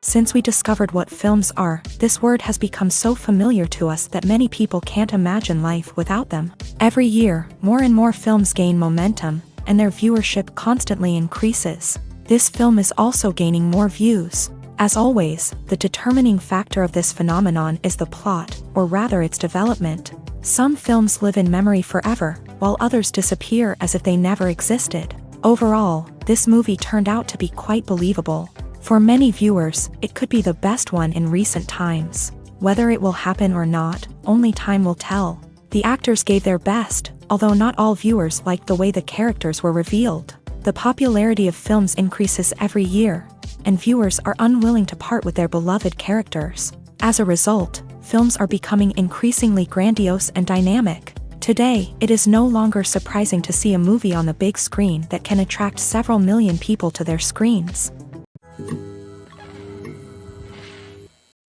Since we discovered what films are, this word has become so familiar to us that many people can't imagine life without them. Every year, more and more films gain momentum, and their viewership constantly increases. This film is also gaining more views. As always, the determining factor of this phenomenon is the plot, or rather its development. Some films live in memory forever, while others disappear as if they never existed. Overall, this movie turned out to be quite believable. For many viewers, it could be the best one in recent times. Whether it will happen or not, only time will tell. The actors gave their best, although not all viewers liked the way the characters were revealed. The popularity of films increases every year, and viewers are unwilling to part with their beloved characters. As a result, films are becoming increasingly grandiose and dynamic. Today, it is no longer surprising to see a movie on the big screen that can attract several million people to their screens.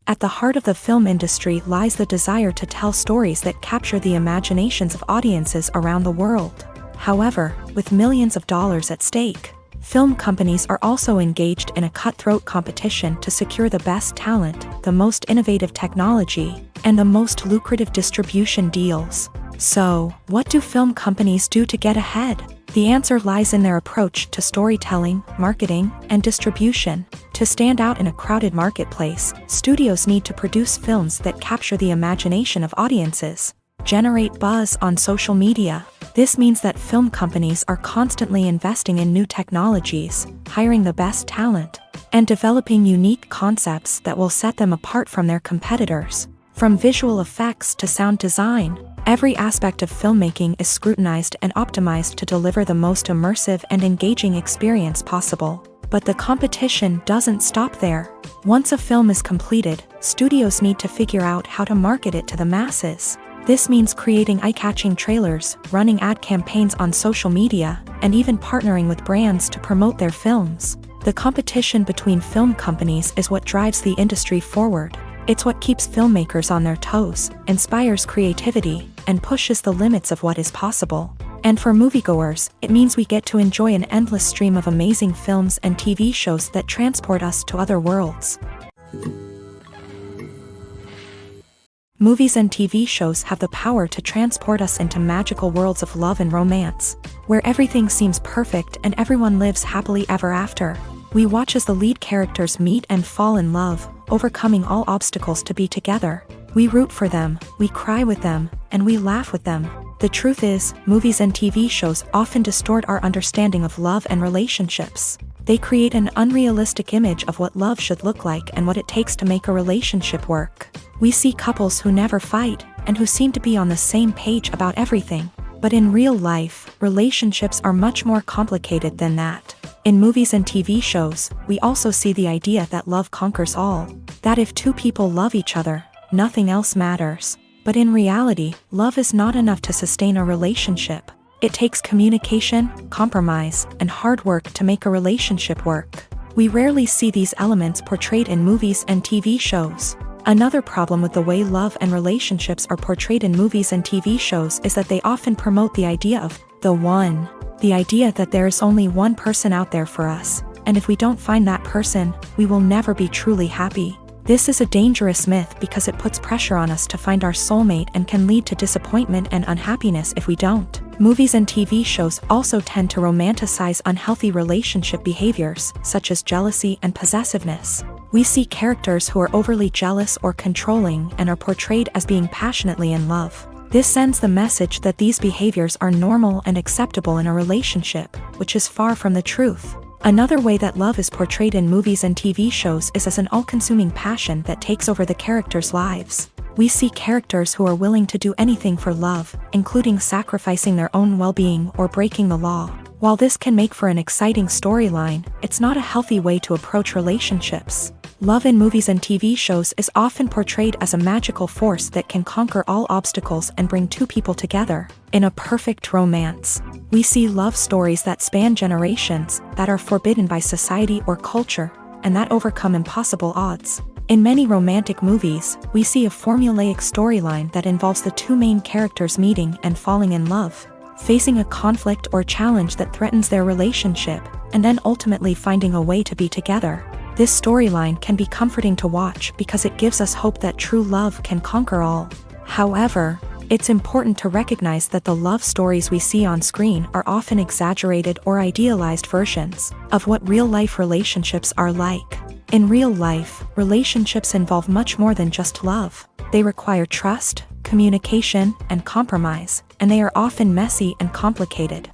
At the heart of the film industry lies the desire to tell stories that capture the imaginations of audiences around the world. However, with millions of dollars at stake, film companies are also engaged in a cutthroat competition to secure the best talent, the most innovative technology, and the most lucrative distribution deals. So, what do film companies do to get ahead? The answer lies in their approach to storytelling, marketing, and distribution. To stand out in a crowded marketplace, studios need to produce films that capture the imagination of audiences, generate buzz on social media. This means that film companies are constantly investing in new technologies, hiring the best talent, and developing unique concepts that will set them apart from their competitors. From visual effects to sound design, every aspect of filmmaking is scrutinized and optimized to deliver the most immersive and engaging experience possible. But the competition doesn't stop there. Once a film is completed, studios need to figure out how to market it to the masses. This means creating eye-catching trailers, running ad campaigns on social media, and even partnering with brands to promote their films. The competition between film companies is what drives the industry forward. It's what keeps filmmakers on their toes, inspires creativity, and pushes the limits of what is possible. And for moviegoers, it means we get to enjoy an endless stream of amazing films and TV shows that transport us to other worlds. Movies and TV shows have the power to transport us into magical worlds of love and romance, where everything seems perfect and everyone lives happily ever after. We watch as the lead characters meet and fall in love, overcoming all obstacles to be together. We root for them, we cry with them, and we laugh with them. The truth is, movies and TV shows often distort our understanding of love and relationships. They create an unrealistic image of what love should look like and what it takes to make a relationship work. We see couples who never fight, and who seem to be on the same page about everything. But in real life, relationships are much more complicated than that. In movies and TV shows, we also see the idea that love conquers all. That if two people love each other, nothing else matters. But in reality, love is not enough to sustain a relationship. It takes communication, compromise, and hard work to make a relationship work. We rarely see these elements portrayed in movies and TV shows. Another problem with the way love and relationships are portrayed in movies and TV shows is that they often promote the idea of the one. The idea that there is only one person out there for us, and if we don't find that person, we will never be truly happy. This is a dangerous myth because it puts pressure on us to find our soulmate and can lead to disappointment and unhappiness if we don't. Movies and TV shows also tend to romanticize unhealthy relationship behaviors, such as jealousy and possessiveness. We see characters who are overly jealous or controlling and are portrayed as being passionately in love. This sends the message that these behaviors are normal and acceptable in a relationship, which is far from the truth. Another way that love is portrayed in movies and TV shows is as an all-consuming passion that takes over the characters' lives. We see characters who are willing to do anything for love, including sacrificing their own well-being or breaking the law. While this can make for an exciting storyline, it's not a healthy way to approach relationships. Love in movies and TV shows is often portrayed as a magical force that can conquer all obstacles and bring two people together in a perfect romance. We see love stories that span generations, that are forbidden by society or culture, and that overcome impossible odds. In many romantic movies, we see a formulaic storyline that involves the two main characters meeting and falling in love, facing a conflict or challenge that threatens their relationship, and then ultimately finding a way to be together. This storyline can be comforting to watch because it gives us hope that true love can conquer all. However, it's important to recognize that the love stories we see on screen are often exaggerated or idealized versions of what real-life relationships are like. In real life, relationships involve much more than just love. They require trust, communication, and compromise, and they are often messy and complicated.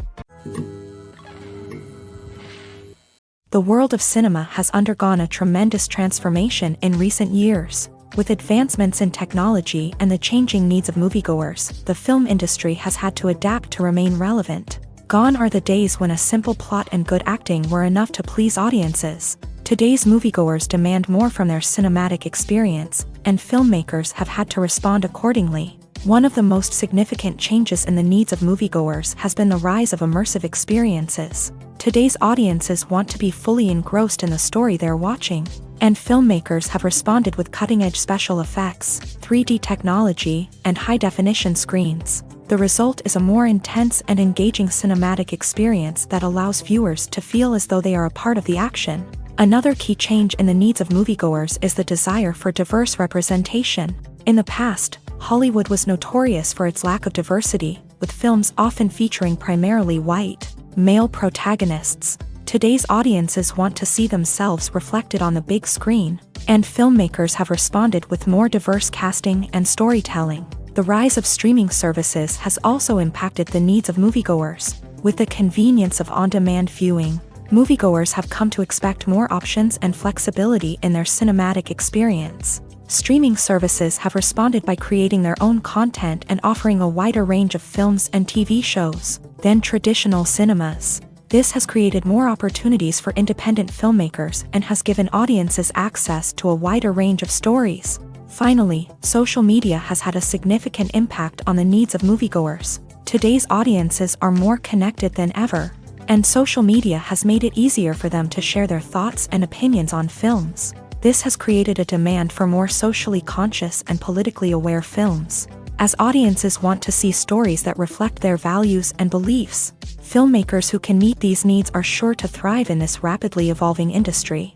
The world of cinema has undergone a tremendous transformation in recent years. With advancements in technology and the changing needs of moviegoers, the film industry has had to adapt to remain relevant. Gone are the days when a simple plot and good acting were enough to please audiences. Today's moviegoers demand more from their cinematic experience, and filmmakers have had to respond accordingly. One of the most significant changes in the needs of moviegoers has been the rise of immersive experiences. Today's audiences want to be fully engrossed in the story they're watching, and filmmakers have responded with cutting-edge special effects, 3D technology, and high-definition screens. The result is a more intense and engaging cinematic experience that allows viewers to feel as though they are a part of the action. Another key change in the needs of moviegoers is the desire for diverse representation. In the past, Hollywood was notorious for its lack of diversity, with films often featuring primarily white, male protagonists. Today's audiences want to see themselves reflected on the big screen, and filmmakers have responded with more diverse casting and storytelling. The rise of streaming services has also impacted the needs of moviegoers. With the convenience of on-demand viewing, moviegoers have come to expect more options and flexibility in their cinematic experience. Streaming services have responded by creating their own content and offering a wider range of films and TV shows than traditional cinemas. This has created more opportunities for independent filmmakers and has given audiences access to a wider range of stories. Finally, social media has had a significant impact on the needs of moviegoers. Today's audiences are more connected than ever, and social media has made it easier for them to share their thoughts and opinions on films. This has created a demand for more socially conscious and politically aware films. As audiences want to see stories that reflect their values and beliefs, filmmakers who can meet these needs are sure to thrive in this rapidly evolving industry.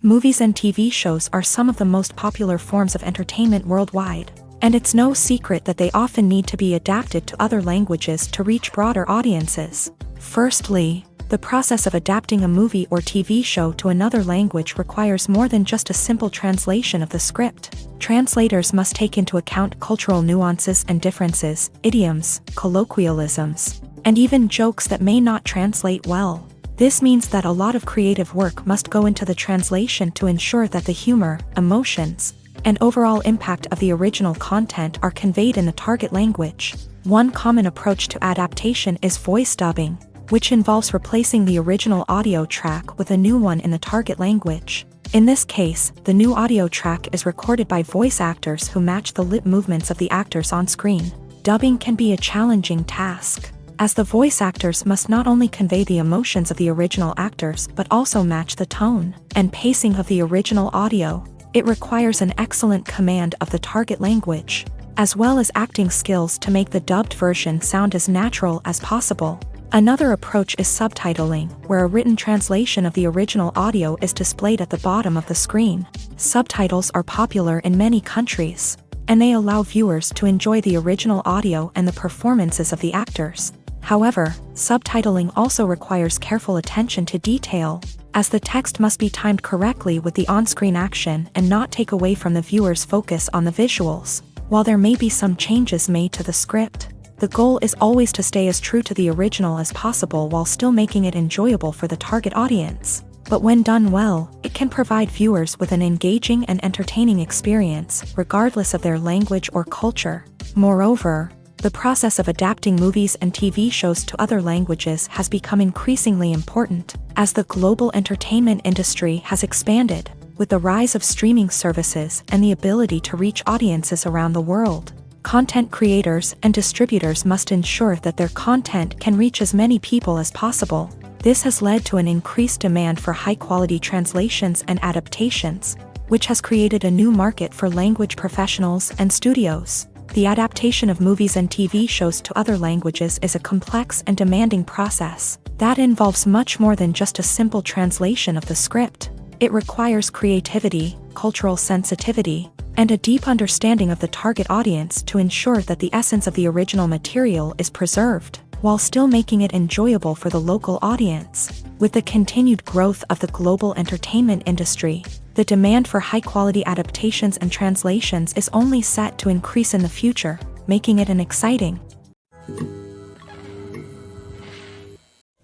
Movies and TV shows are some of the most popular forms of entertainment worldwide, and it's no secret that they often need to be adapted to other languages to reach broader audiences. Firstly, the process of adapting a movie or TV show to another language requires more than just a simple translation of the script. Translators must take into account cultural nuances and differences, idioms, colloquialisms, and even jokes that may not translate well. This means that a lot of creative work must go into the translation to ensure that the humor, emotions, and overall impact of the original content are conveyed in the target language. One common approach to adaptation is voice dubbing, which involves replacing the original audio track with a new one in the target language. In this case, the new audio track is recorded by voice actors who match the lip movements of the actors on screen. Dubbing can be a challenging task, as the voice actors must not only convey the emotions of the original actors but also match the tone and pacing of the original audio. It requires an excellent command of the target language, as well as acting skills to make the dubbed version sound as natural as possible. Another approach is subtitling, where a written translation of the original audio is displayed at the bottom of the screen. Subtitles are popular in many countries, and they allow viewers to enjoy the original audio and the performances of the actors. However, subtitling also requires careful attention to detail, as the text must be timed correctly with the on-screen action and not take away from the viewer's focus on the visuals. While there may be some changes made to the script, the goal is always to stay as true to the original as possible while still making it enjoyable for the target audience. But when done well, it can provide viewers with an engaging and entertaining experience, regardless of their language or culture. Moreover, the process of adapting movies and TV shows to other languages has become increasingly important, as the global entertainment industry has expanded, with the rise of streaming services and the ability to reach audiences around the world. Content creators and distributors must ensure that their content can reach as many people as possible. This has led to an increased demand for high-quality translations and adaptations, which has created a new market for language professionals and studios. The adaptation of movies and TV shows to other languages is a complex and demanding process, That involves much more than just a simple translation of the script. It requires creativity, cultural sensitivity, and a deep understanding of the target audience to ensure that the essence of the original material is preserved, while still making it enjoyable for the local audience. With the continued growth of the global entertainment industry, the demand for high-quality adaptations and translations is only set to increase in the future, making it an exciting.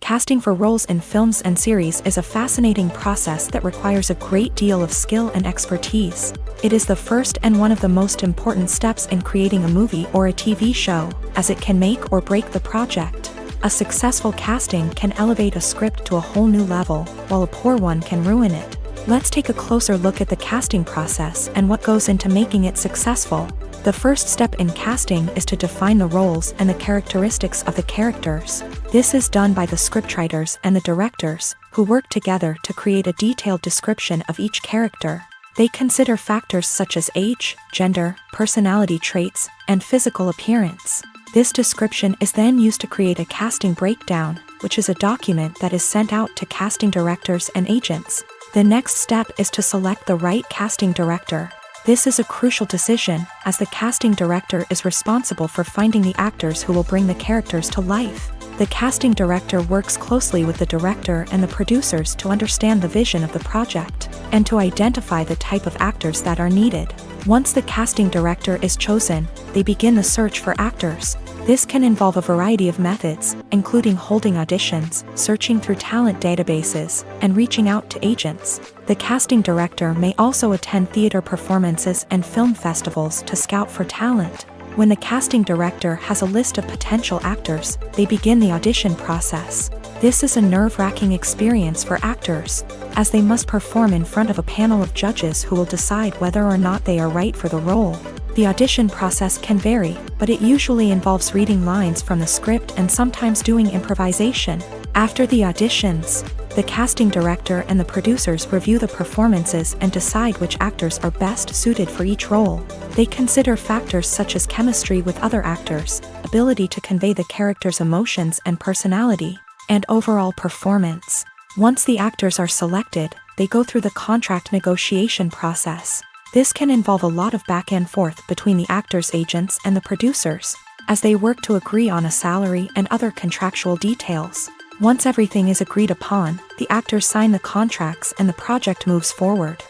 Casting for roles in films and series is a fascinating process that requires a great deal of skill and expertise. It is the first and one of the most important steps in creating a movie or a TV show, as it can make or break the project. A successful casting can elevate a script to a whole new level, while a poor one can ruin it. Let's take a closer look at the casting process and what goes into making it successful. The first step in casting is to define the roles and the characteristics of the characters. This is done by the scriptwriters and the directors, who work together to create a detailed description of each character. They consider factors such as age, gender, personality traits, and physical appearance. This description is then used to create a casting breakdown, which is a document that is sent out to casting directors and agents. The next step is to select the right casting director. This is a crucial decision, as the casting director is responsible for finding the actors who will bring the characters to life. The casting director works closely with the director and the producers to understand the vision of the project, and to identify the type of actors that are needed. Once the casting director is chosen, they begin the search for actors. This can involve a variety of methods, including holding auditions, searching through talent databases, and reaching out to agents. The casting director may also attend theater performances and film festivals to scout for talent. When the casting director has a list of potential actors, they begin the audition process. This is a nerve-wracking experience for actors, as they must perform in front of a panel of judges who will decide whether or not they are right for the role. The audition process can vary, but it usually involves reading lines from the script and sometimes doing improvisation. After the auditions, the casting director and the producers review the performances and decide which actors are best suited for each role. They consider factors such as chemistry with other actors, ability to convey the character's emotions and personality, and overall performance. Once the actors are selected, they go through the contract negotiation process. This can involve a lot of back and forth between the actors' agents and the producers, as they work to agree on a salary and other contractual details. Once everything is agreed upon, the actors sign the contracts and the project moves forward.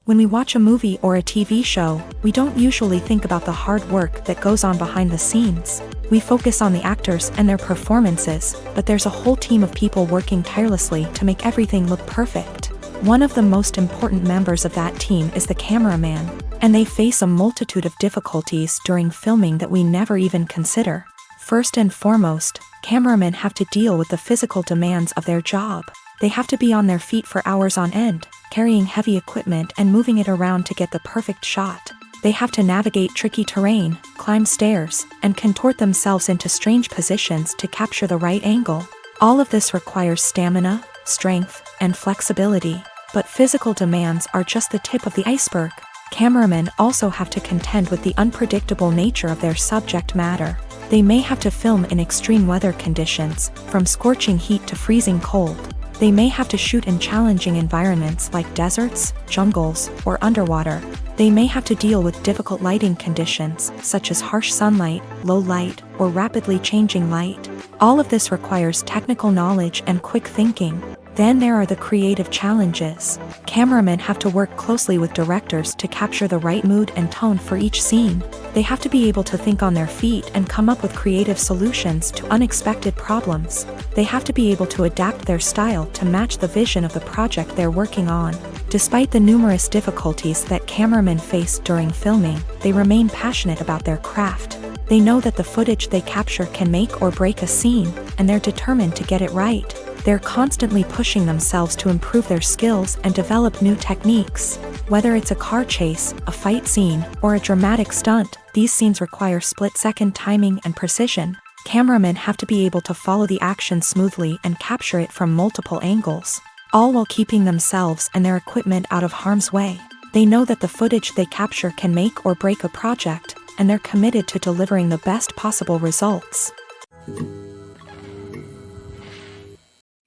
When we watch a movie or a TV show, we don't usually think about the hard work that goes on behind the scenes. We focus on the actors and their performances, but there's a whole team of people working tirelessly to make everything look perfect. One of the most important members of that team is the cameraman, and they face a multitude of difficulties during filming that we never even consider. First and foremost, cameramen have to deal with the physical demands of their job. They have to be on their feet for hours on end, carrying heavy equipment and moving it around to get the perfect shot. They have to navigate tricky terrain, climb stairs, and contort themselves into strange positions to capture the right angle. All of this requires stamina, strength, and flexibility. But physical demands are just the tip of the iceberg. Cameramen also have to contend with the unpredictable nature of their subject matter. They may have to film in extreme weather conditions, from scorching heat to freezing cold. They may have to shoot in challenging environments like deserts, jungles, or underwater. They may have to deal with difficult lighting conditions, such as harsh sunlight, low light, or rapidly changing light. All of this requires technical knowledge and quick thinking. Then there are the creative challenges. Cameramen have to work closely with directors to capture the right mood and tone for each scene. They have to be able to think on their feet and come up with creative solutions to unexpected problems. They have to be able to adapt their style to match the vision of the project they're working on. Despite the numerous difficulties that cameramen face during filming, they remain passionate about their craft. They know that the footage they capture can make or break a scene, and they're determined to get it right. They're constantly pushing themselves to improve their skills and develop new techniques. Whether it's a car chase, a fight scene, or a dramatic stunt, these scenes require split-second timing and precision. Cameramen have to be able to follow the action smoothly and capture it from multiple angles, all while keeping themselves and their equipment out of harm's way. They know that the footage they capture can make or break a project, and they're committed to delivering the best possible results.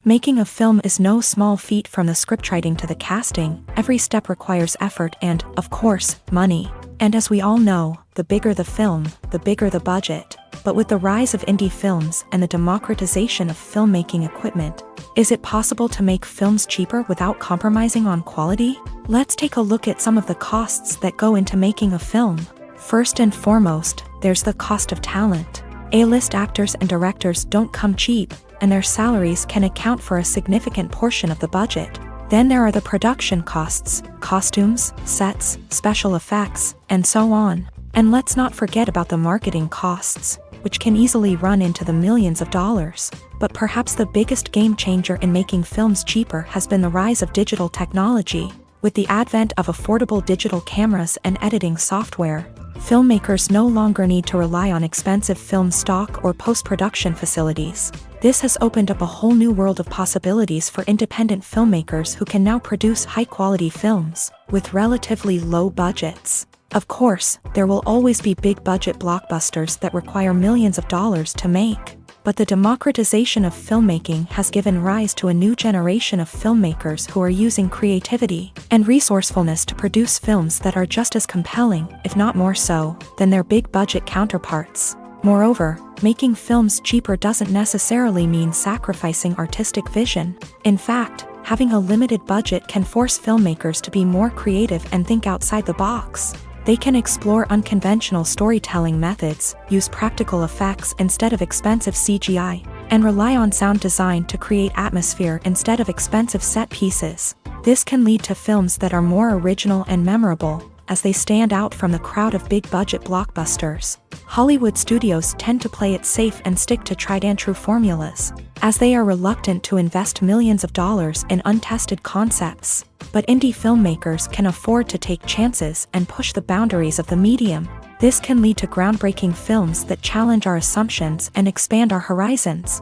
Making a film is no small feat. From the scriptwriting to the casting, every step requires effort and, of course, money. And as we all know, the bigger the film, the bigger the budget. But with the rise of indie films and the democratization of filmmaking equipment, is it possible to make films cheaper without compromising on quality? Let's take a look at some of the costs that go into making a film. First and foremost, there's the cost of talent. A-list actors and directors don't come cheap, and their salaries can account for a significant portion of the budget. Then there are the production costs, costumes, sets, special effects, and so on. And let's not forget about the marketing costs, which can easily run into the millions of dollars. But perhaps the biggest game changer in making films cheaper has been the rise of digital technology. With the advent of affordable digital cameras and editing software, filmmakers no longer need to rely on expensive film stock or post-production facilities. This has opened up a whole new world of possibilities for independent filmmakers who can now produce high-quality films with relatively low budgets. Of course, there will always be big-budget blockbusters that require millions of dollars to make. But the democratization of filmmaking has given rise to a new generation of filmmakers who are using creativity and resourcefulness to produce films that are just as compelling, if not more so, than their big-budget counterparts. Moreover, making films cheaper doesn't necessarily mean sacrificing artistic vision. In fact, having a limited budget can force filmmakers to be more creative and think outside the box. They can explore unconventional storytelling methods, use practical effects instead of expensive CGI, and rely on sound design to create atmosphere instead of expensive set pieces. This can lead to films that are more original and memorable, as they stand out from the crowd of big-budget blockbusters. Hollywood studios tend to play it safe and stick to tried-and-true formulas, as they are reluctant to invest millions of dollars in untested concepts. But indie filmmakers can afford to take chances and push the boundaries of the medium. This can lead to groundbreaking films that challenge our assumptions and expand our horizons.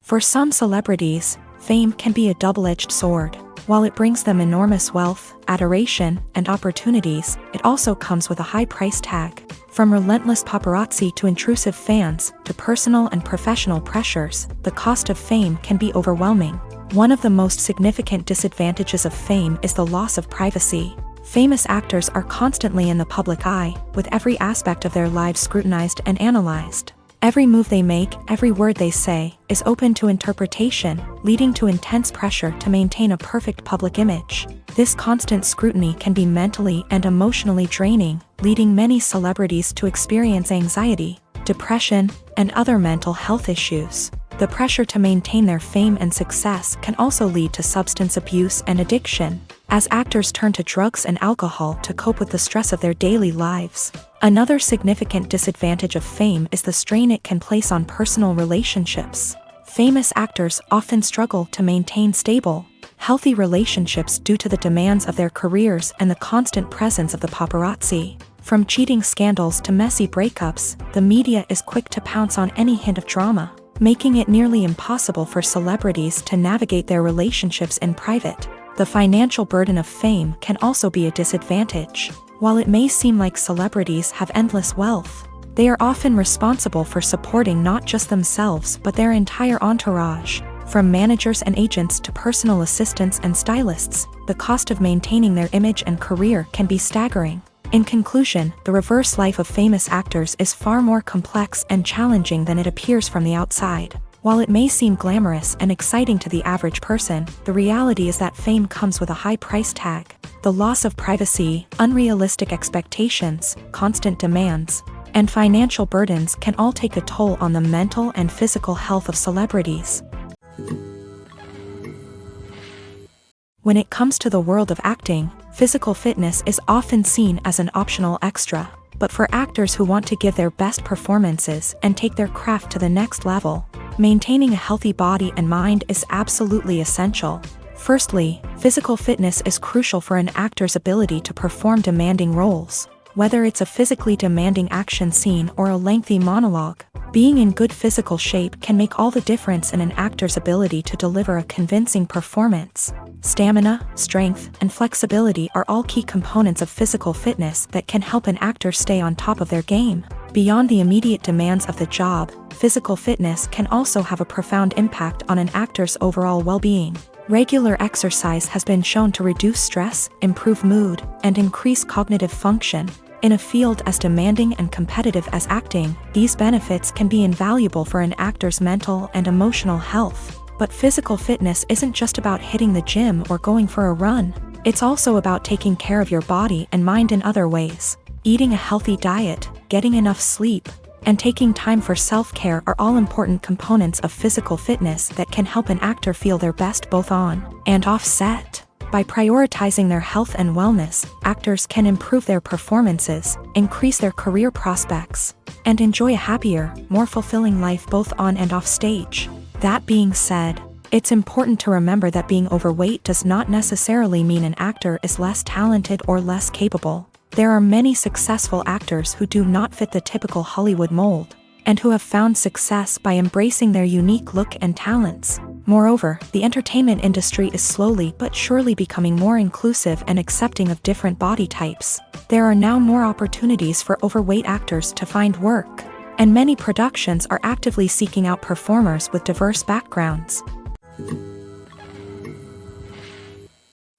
For some celebrities, fame can be a double-edged sword. While it brings them enormous wealth, adoration, and opportunities, it also comes with a high price tag. From relentless paparazzi to intrusive fans, to personal and professional pressures, the cost of fame can be overwhelming. One of the most significant disadvantages of fame is the loss of privacy. Famous actors are constantly in the public eye, with every aspect of their lives scrutinized and analyzed. Every move they make, every word they say, is open to interpretation, leading to intense pressure to maintain a perfect public image. This constant scrutiny can be mentally and emotionally draining, leading many celebrities to experience anxiety, depression, and other mental health issues. The pressure to maintain their fame and success can also lead to substance abuse and addiction, as actors turn to drugs and alcohol to cope with the stress of their daily lives. Another significant disadvantage of fame is the strain it can place on personal relationships. Famous actors often struggle to maintain stable, healthy relationships due to the demands of their careers and the constant presence of the paparazzi. From cheating scandals to messy breakups, the media is quick to pounce on any hint of drama, making it nearly impossible for celebrities to navigate their relationships in private. The financial burden of fame can also be a disadvantage. While it may seem like celebrities have endless wealth, they are often responsible for supporting not just themselves but their entire entourage. From managers and agents to personal assistants and stylists, the cost of maintaining their image and career can be staggering. In conclusion, the reverse life of famous actors is far more complex and challenging than it appears from the outside. While it may seem glamorous and exciting to the average person, the reality is that fame comes with a high price tag. The loss of privacy, unrealistic expectations, constant demands, and financial burdens can all take a toll on the mental and physical health of celebrities. When it comes to the world of acting, physical fitness is often seen as an optional extra. But for actors who want to give their best performances and take their craft to the next level, maintaining a healthy body and mind is absolutely essential. Firstly, physical fitness is crucial for an actor's ability to perform demanding roles. Whether it's a physically demanding action scene or a lengthy monologue, being in good physical shape can make all the difference in an actor's ability to deliver a convincing performance. Stamina, strength, and flexibility are all key components of physical fitness that can help an actor stay on top of their game. Beyond the immediate demands of the job, physical fitness can also have a profound impact on an actor's overall well-being. Regular exercise has been shown to reduce stress, improve mood, and increase cognitive function. In a field as demanding and competitive as acting, these benefits can be invaluable for an actor's mental and emotional health. But physical fitness isn't just about hitting the gym or going for a run. It's also about taking care of your body and mind in other ways. Eating a healthy diet, getting enough sleep, and taking time for self-care are all important components of physical fitness that can help an actor feel their best both on and off set. By prioritizing their health and wellness, actors can improve their performances, increase their career prospects, and enjoy a happier, more fulfilling life both on and off stage. That being said, it's important to remember that being overweight does not necessarily mean an actor is less talented or less capable. There are many successful actors who do not fit the typical Hollywood mold, and who have found success by embracing their unique look and talents. Moreover, the entertainment industry is slowly but surely becoming more inclusive and accepting of different body types. There are now more opportunities for overweight actors to find work, and many productions are actively seeking out performers with diverse backgrounds.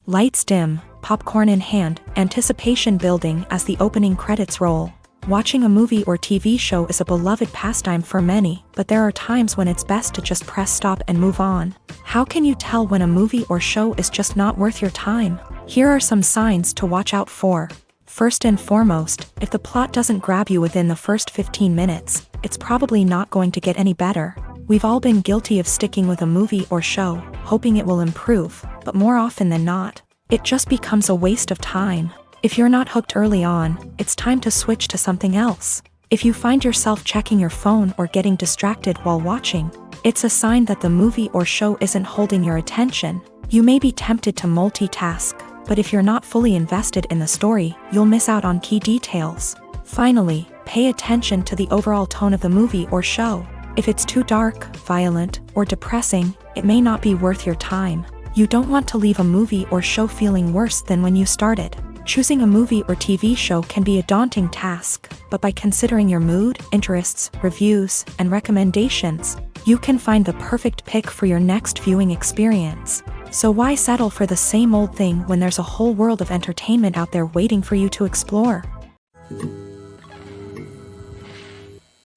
Lights dim, popcorn in hand, anticipation building as the opening credits roll. Watching a movie or TV show is a beloved pastime for many, but there are times when it's best to just press stop and move on. How can you tell when a movie or show is just not worth your time? Here are some signs to watch out for. First and foremost, if the plot doesn't grab you within the first 15 minutes, it's probably not going to get any better. We've all been guilty of sticking with a movie or show, hoping it will improve, but more often than not, it just becomes a waste of time. If you're not hooked early on, it's time to switch to something else. If you find yourself checking your phone or getting distracted while watching, it's a sign that the movie or show isn't holding your attention. You may be tempted to multitask, but if you're not fully invested in the story, you'll miss out on key details. Finally, pay attention to the overall tone of the movie or show. If it's too dark, violent, or depressing, it may not be worth your time. You don't want to leave a movie or show feeling worse than when you started. Choosing a movie or TV show can be a daunting task, but by considering your mood, interests, reviews, and recommendations, you can find the perfect pick for your next viewing experience. So why settle for the same old thing when there's a whole world of entertainment out there waiting for you to explore?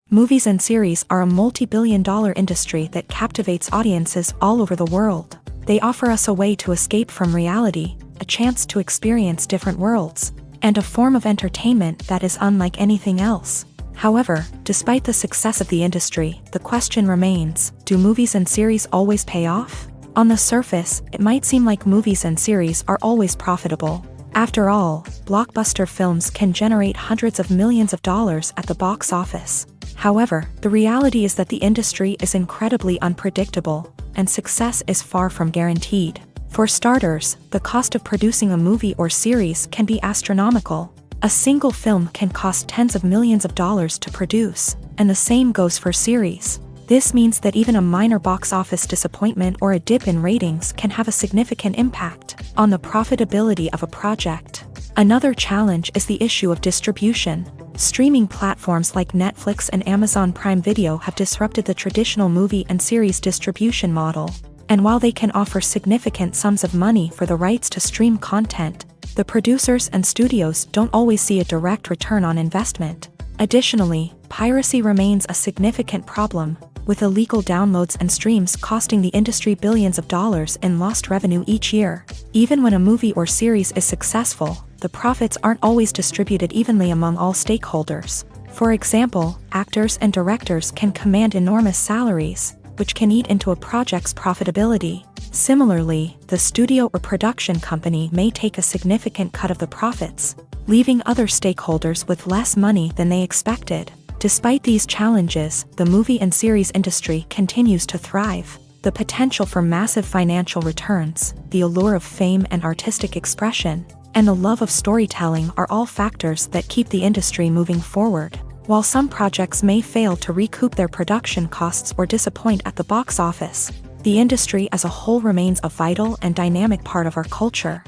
Movies and series are a multi-billion-dollar industry that captivates audiences all over the world. They offer us a way to escape from reality, a chance to experience different worlds, and a form of entertainment that is unlike anything else. However, despite the success of the industry, the question remains, do movies and series always pay off? On the surface, it might seem like movies and series are always profitable. After all, blockbuster films can generate hundreds of millions of dollars at the box office. However, the reality is that the industry is incredibly unpredictable, and success is far from guaranteed. For starters, the cost of producing a movie or series can be astronomical. A single film can cost tens of millions of dollars to produce, and the same goes for series. This means that even a minor box office disappointment or a dip in ratings can have a significant impact on the profitability of a project. Another challenge is the issue of distribution. Streaming platforms like Netflix and Amazon Prime Video have disrupted the traditional movie and series distribution model. And while they can offer significant sums of money for the rights to stream content, the producers and studios don't always see a direct return on investment. Additionally, piracy remains a significant problem, with illegal downloads and streams costing the industry billions of dollars in lost revenue each year. Even when a movie or series is successful, the profits aren't always distributed evenly among all stakeholders. For example, actors and directors can command enormous salaries, which can eat into a project's profitability. Similarly, the studio or production company may take a significant cut of the profits, leaving other stakeholders with less money than they expected. Despite these challenges, the movie and series industry continues to thrive. The potential for massive financial returns, the allure of fame and artistic expression, and the love of storytelling are all factors that keep the industry moving forward. While some projects may fail to recoup their production costs or disappoint at the box office, the industry as a whole remains a vital and dynamic part of our culture.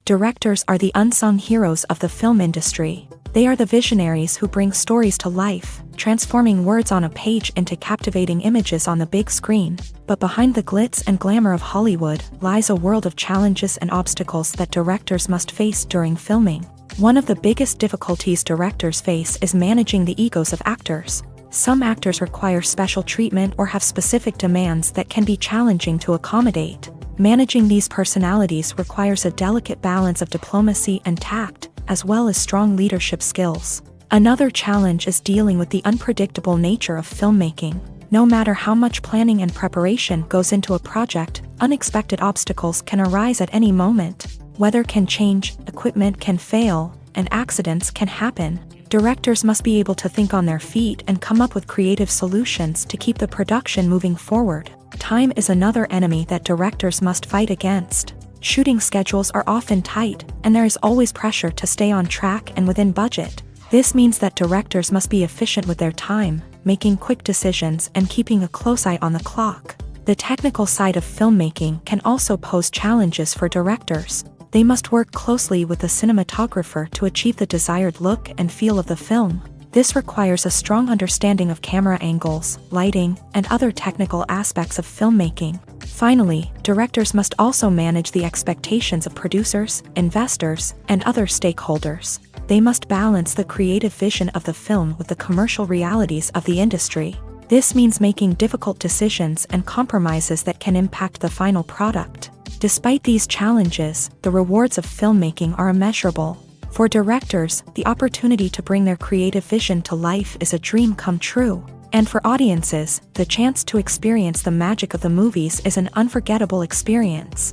Directors are the unsung heroes of the film industry. They are the visionaries who bring stories to life, transforming words on a page into captivating images on the big screen. But behind the glitz and glamour of Hollywood lies a world of challenges and obstacles that directors must face during filming. One of the biggest difficulties directors face is managing the egos of actors. Some actors require special treatment or have specific demands that can be challenging to accommodate. Managing these personalities requires a delicate balance of diplomacy and tact, as well as strong leadership skills. Another challenge is dealing with the unpredictable nature of filmmaking. No matter how much planning and preparation goes into a project, unexpected obstacles can arise at any moment. Weather can change, equipment can fail, and accidents can happen. Directors must be able to think on their feet and come up with creative solutions to keep the production moving forward. Time is another enemy that directors must fight against. Shooting schedules are often tight, and there is always pressure to stay on track and within budget. This means that directors must be efficient with their time, making quick decisions and keeping a close eye on the clock. The technical side of filmmaking can also pose challenges for directors. They must work closely with the cinematographer to achieve the desired look and feel of the film. This requires a strong understanding of camera angles, lighting, and other technical aspects of filmmaking. Finally, directors must also manage the expectations of producers, investors, and other stakeholders. They must balance the creative vision of the film with the commercial realities of the industry. This means making difficult decisions and compromises that can impact the final product. Despite these challenges, the rewards of filmmaking are immeasurable. For directors, the opportunity to bring their creative vision to life is a dream come true. And for audiences, the chance to experience the magic of the movies is an unforgettable experience.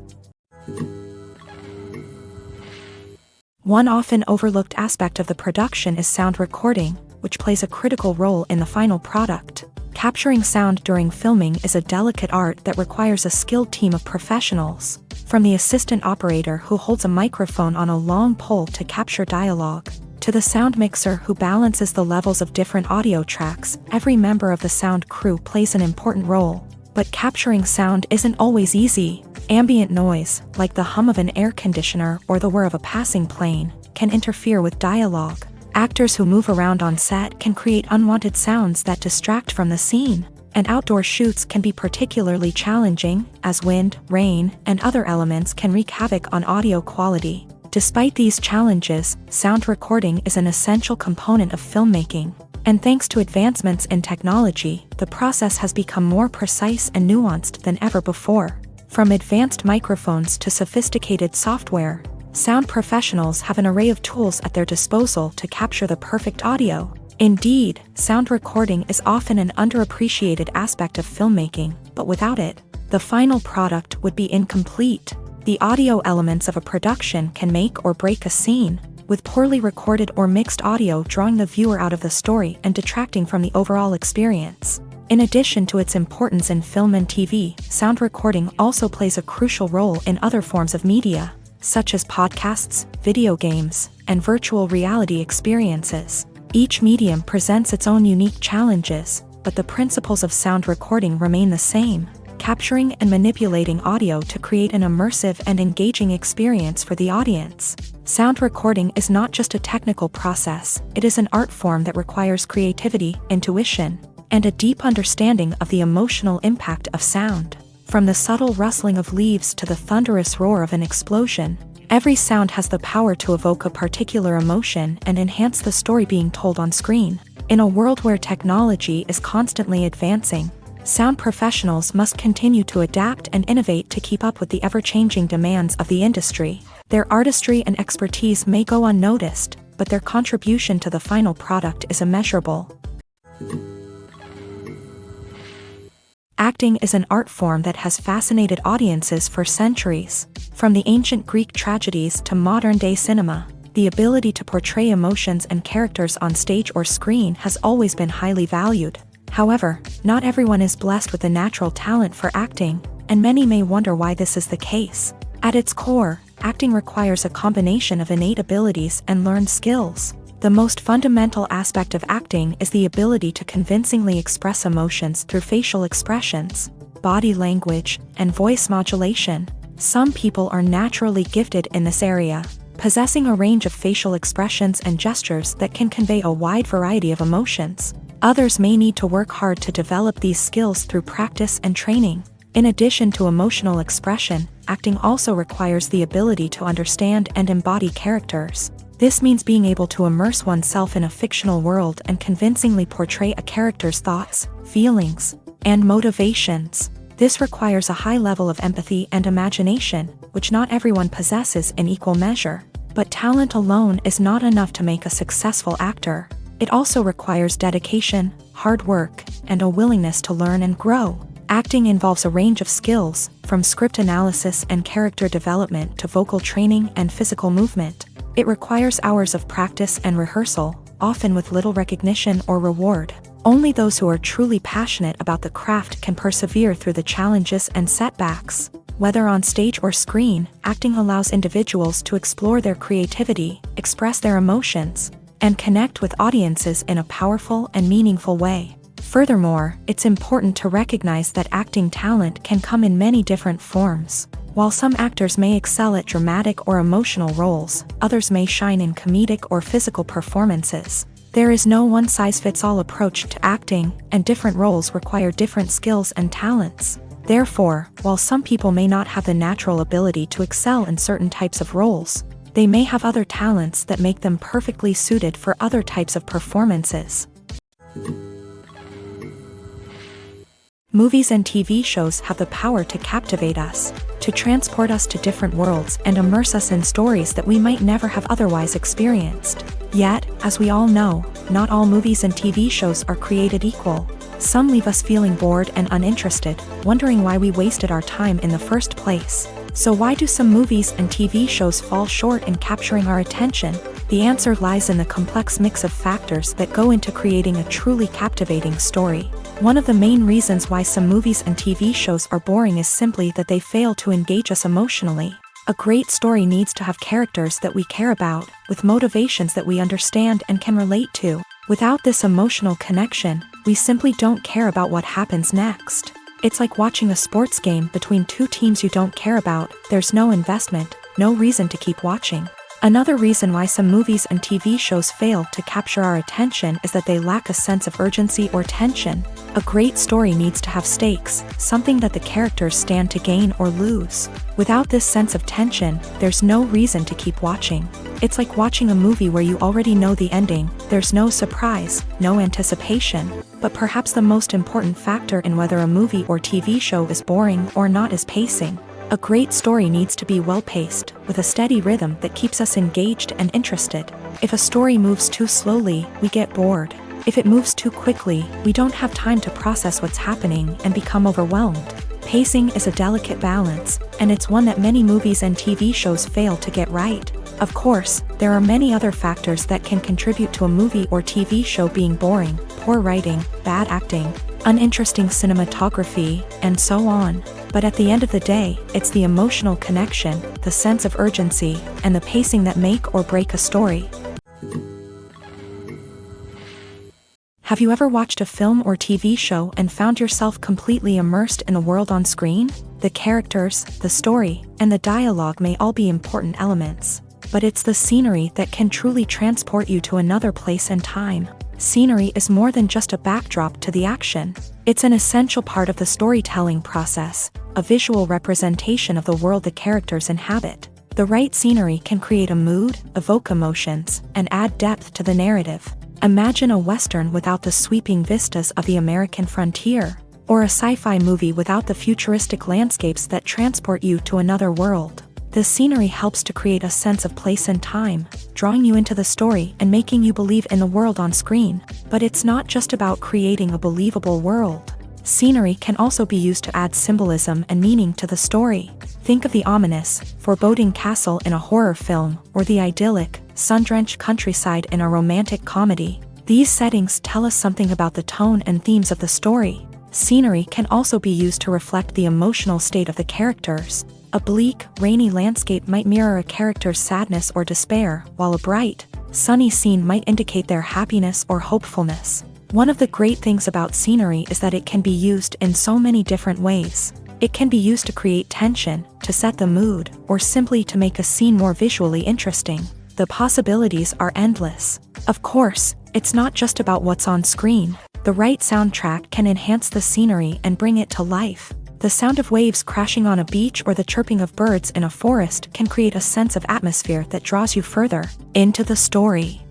One often overlooked aspect of the production is sound recording, which plays a critical role in the final product. Capturing sound during filming is a delicate art that requires a skilled team of professionals. From the assistant operator who holds a microphone on a long pole to capture dialogue, to the sound mixer who balances the levels of different audio tracks, every member of the sound crew plays an important role. But capturing sound isn't always easy. Ambient noise, like the hum of an air conditioner or the whir of a passing plane, can interfere with dialogue. Actors who move around on set can create unwanted sounds that distract from the scene. And outdoor shoots can be particularly challenging, as wind, rain, and other elements can wreak havoc on audio quality. Despite these challenges, sound recording is an essential component of filmmaking. And thanks to advancements in technology, the process has become more precise and nuanced than ever before. From advanced microphones to sophisticated software, sound professionals have an array of tools at their disposal to capture the perfect audio. Indeed, sound recording is often an underappreciated aspect of filmmaking, but without it, the final product would be incomplete. The audio elements of a production can make or break a scene, with poorly recorded or mixed audio drawing the viewer out of the story and detracting from the overall experience. In addition to its importance in film and TV, sound recording also plays a crucial role in other forms of media, such as podcasts, video games, and virtual reality experiences. Each medium presents its own unique challenges, but the principles of sound recording remain the same, capturing and manipulating audio to create an immersive and engaging experience for the audience. Sound recording is not just a technical process, it is an art form that requires creativity, intuition, and a deep understanding of the emotional impact of sound. From the subtle rustling of leaves to the thunderous roar of an explosion, every sound has the power to evoke a particular emotion and enhance the story being told on screen. In a world where technology is constantly advancing, sound professionals must continue to adapt and innovate to keep up with the ever-changing demands of the industry. Their artistry and expertise may go unnoticed, but their contribution to the final product is immeasurable. Acting is an art form that has fascinated audiences for centuries. From the ancient Greek tragedies to modern-day cinema, the ability to portray emotions and characters on stage or screen has always been highly valued. However, not everyone is blessed with the natural talent for acting, and many may wonder why this is the case. At its core, acting requires a combination of innate abilities and learned skills. The most fundamental aspect of acting is the ability to convincingly express emotions through facial expressions, body language, and voice modulation. Some people are naturally gifted in this area, possessing a range of facial expressions and gestures that can convey a wide variety of emotions. Others may need to work hard to develop these skills through practice and training. In addition to emotional expression, acting also requires the ability to understand and embody characters. This means being able to immerse oneself in a fictional world and convincingly portray a character's thoughts, feelings, and motivations. This requires a high level of empathy and imagination, which not everyone possesses in equal measure. But talent alone is not enough to make a successful actor. It also requires dedication, hard work, and a willingness to learn and grow. Acting involves a range of skills, from script analysis and character development to vocal training and physical movement. It requires hours of practice and rehearsal, often with little recognition or reward. Only those who are truly passionate about the craft can persevere through the challenges and setbacks. Whether on stage or screen, acting allows individuals to explore their creativity, express their emotions, and connect with audiences in a powerful and meaningful way. Furthermore, it's important to recognize that acting talent can come in many different forms. While some actors may excel at dramatic or emotional roles, others may shine in comedic or physical performances. There is no one-size-fits-all approach to acting, and different roles require different skills and talents. Therefore, while some people may not have the natural ability to excel in certain types of roles, they may have other talents that make them perfectly suited for other types of performances. Movies and TV shows have the power to captivate us, to transport us to different worlds and immerse us in stories that we might never have otherwise experienced. Yet, as we all know, not all movies and TV shows are created equal. Some leave us feeling bored and uninterested, wondering why we wasted our time in the first place. So why do some movies and TV shows fall short in capturing our attention? The answer lies in the complex mix of factors that go into creating a truly captivating story. One of the main reasons why some movies and TV shows are boring is simply that they fail to engage us emotionally. A great story needs to have characters that we care about, with motivations that we understand and can relate to. Without this emotional connection, we simply don't care about what happens next. It's like watching a sports game between two teams you don't care about. There's no investment, no reason to keep watching. Another reason why some movies and TV shows fail to capture our attention is that they lack a sense of urgency or tension. A great story needs to have stakes, something that the characters stand to gain or lose. Without this sense of tension, there's no reason to keep watching. It's like watching a movie where you already know the ending. There's no surprise, no anticipation. But perhaps the most important factor in whether a movie or TV show is boring or not is pacing. A great story needs to be well-paced, with a steady rhythm that keeps us engaged and interested. If a story moves too slowly, we get bored. If it moves too quickly, we don't have time to process what's happening and become overwhelmed. Pacing is a delicate balance, and it's one that many movies and TV shows fail to get right. Of course, there are many other factors that can contribute to a movie or TV show being boring: poor writing, bad acting, uninteresting cinematography, and so on. But at the end of the day, it's the emotional connection, the sense of urgency, and the pacing that make or break a story. Have you ever watched a film or TV show and found yourself completely immersed in the world on screen? The characters, the story, and the dialogue may all be important elements, but it's the scenery that can truly transport you to another place and time. Scenery is more than just a backdrop to the action. It's an essential part of the storytelling process, a visual representation of the world the characters inhabit. The right scenery can create a mood, evoke emotions, and add depth to the narrative. Imagine a Western without the sweeping vistas of the American frontier, or a sci-fi movie without the futuristic landscapes that transport you to another world. The scenery helps to create a sense of place and time, drawing you into the story and making you believe in the world on screen. But it's not just about creating a believable world. Scenery can also be used to add symbolism and meaning to the story. Think of the ominous, foreboding castle in a horror film, or the idyllic, sun-drenched countryside in a romantic comedy. These settings tell us something about the tone and themes of the story. Scenery can also be used to reflect the emotional state of the characters. A bleak, rainy landscape might mirror a character's sadness or despair, while a bright, sunny scene might indicate their happiness or hopefulness. One of the great things about scenery is that it can be used in so many different ways. It can be used to create tension, to set the mood, or simply to make a scene more visually interesting. The possibilities are endless. Of course, it's not just about what's on screen. The right soundtrack can enhance the scenery and bring it to life. The sound of waves crashing on a beach or the chirping of birds in a forest can create a sense of atmosphere that draws you further into the story.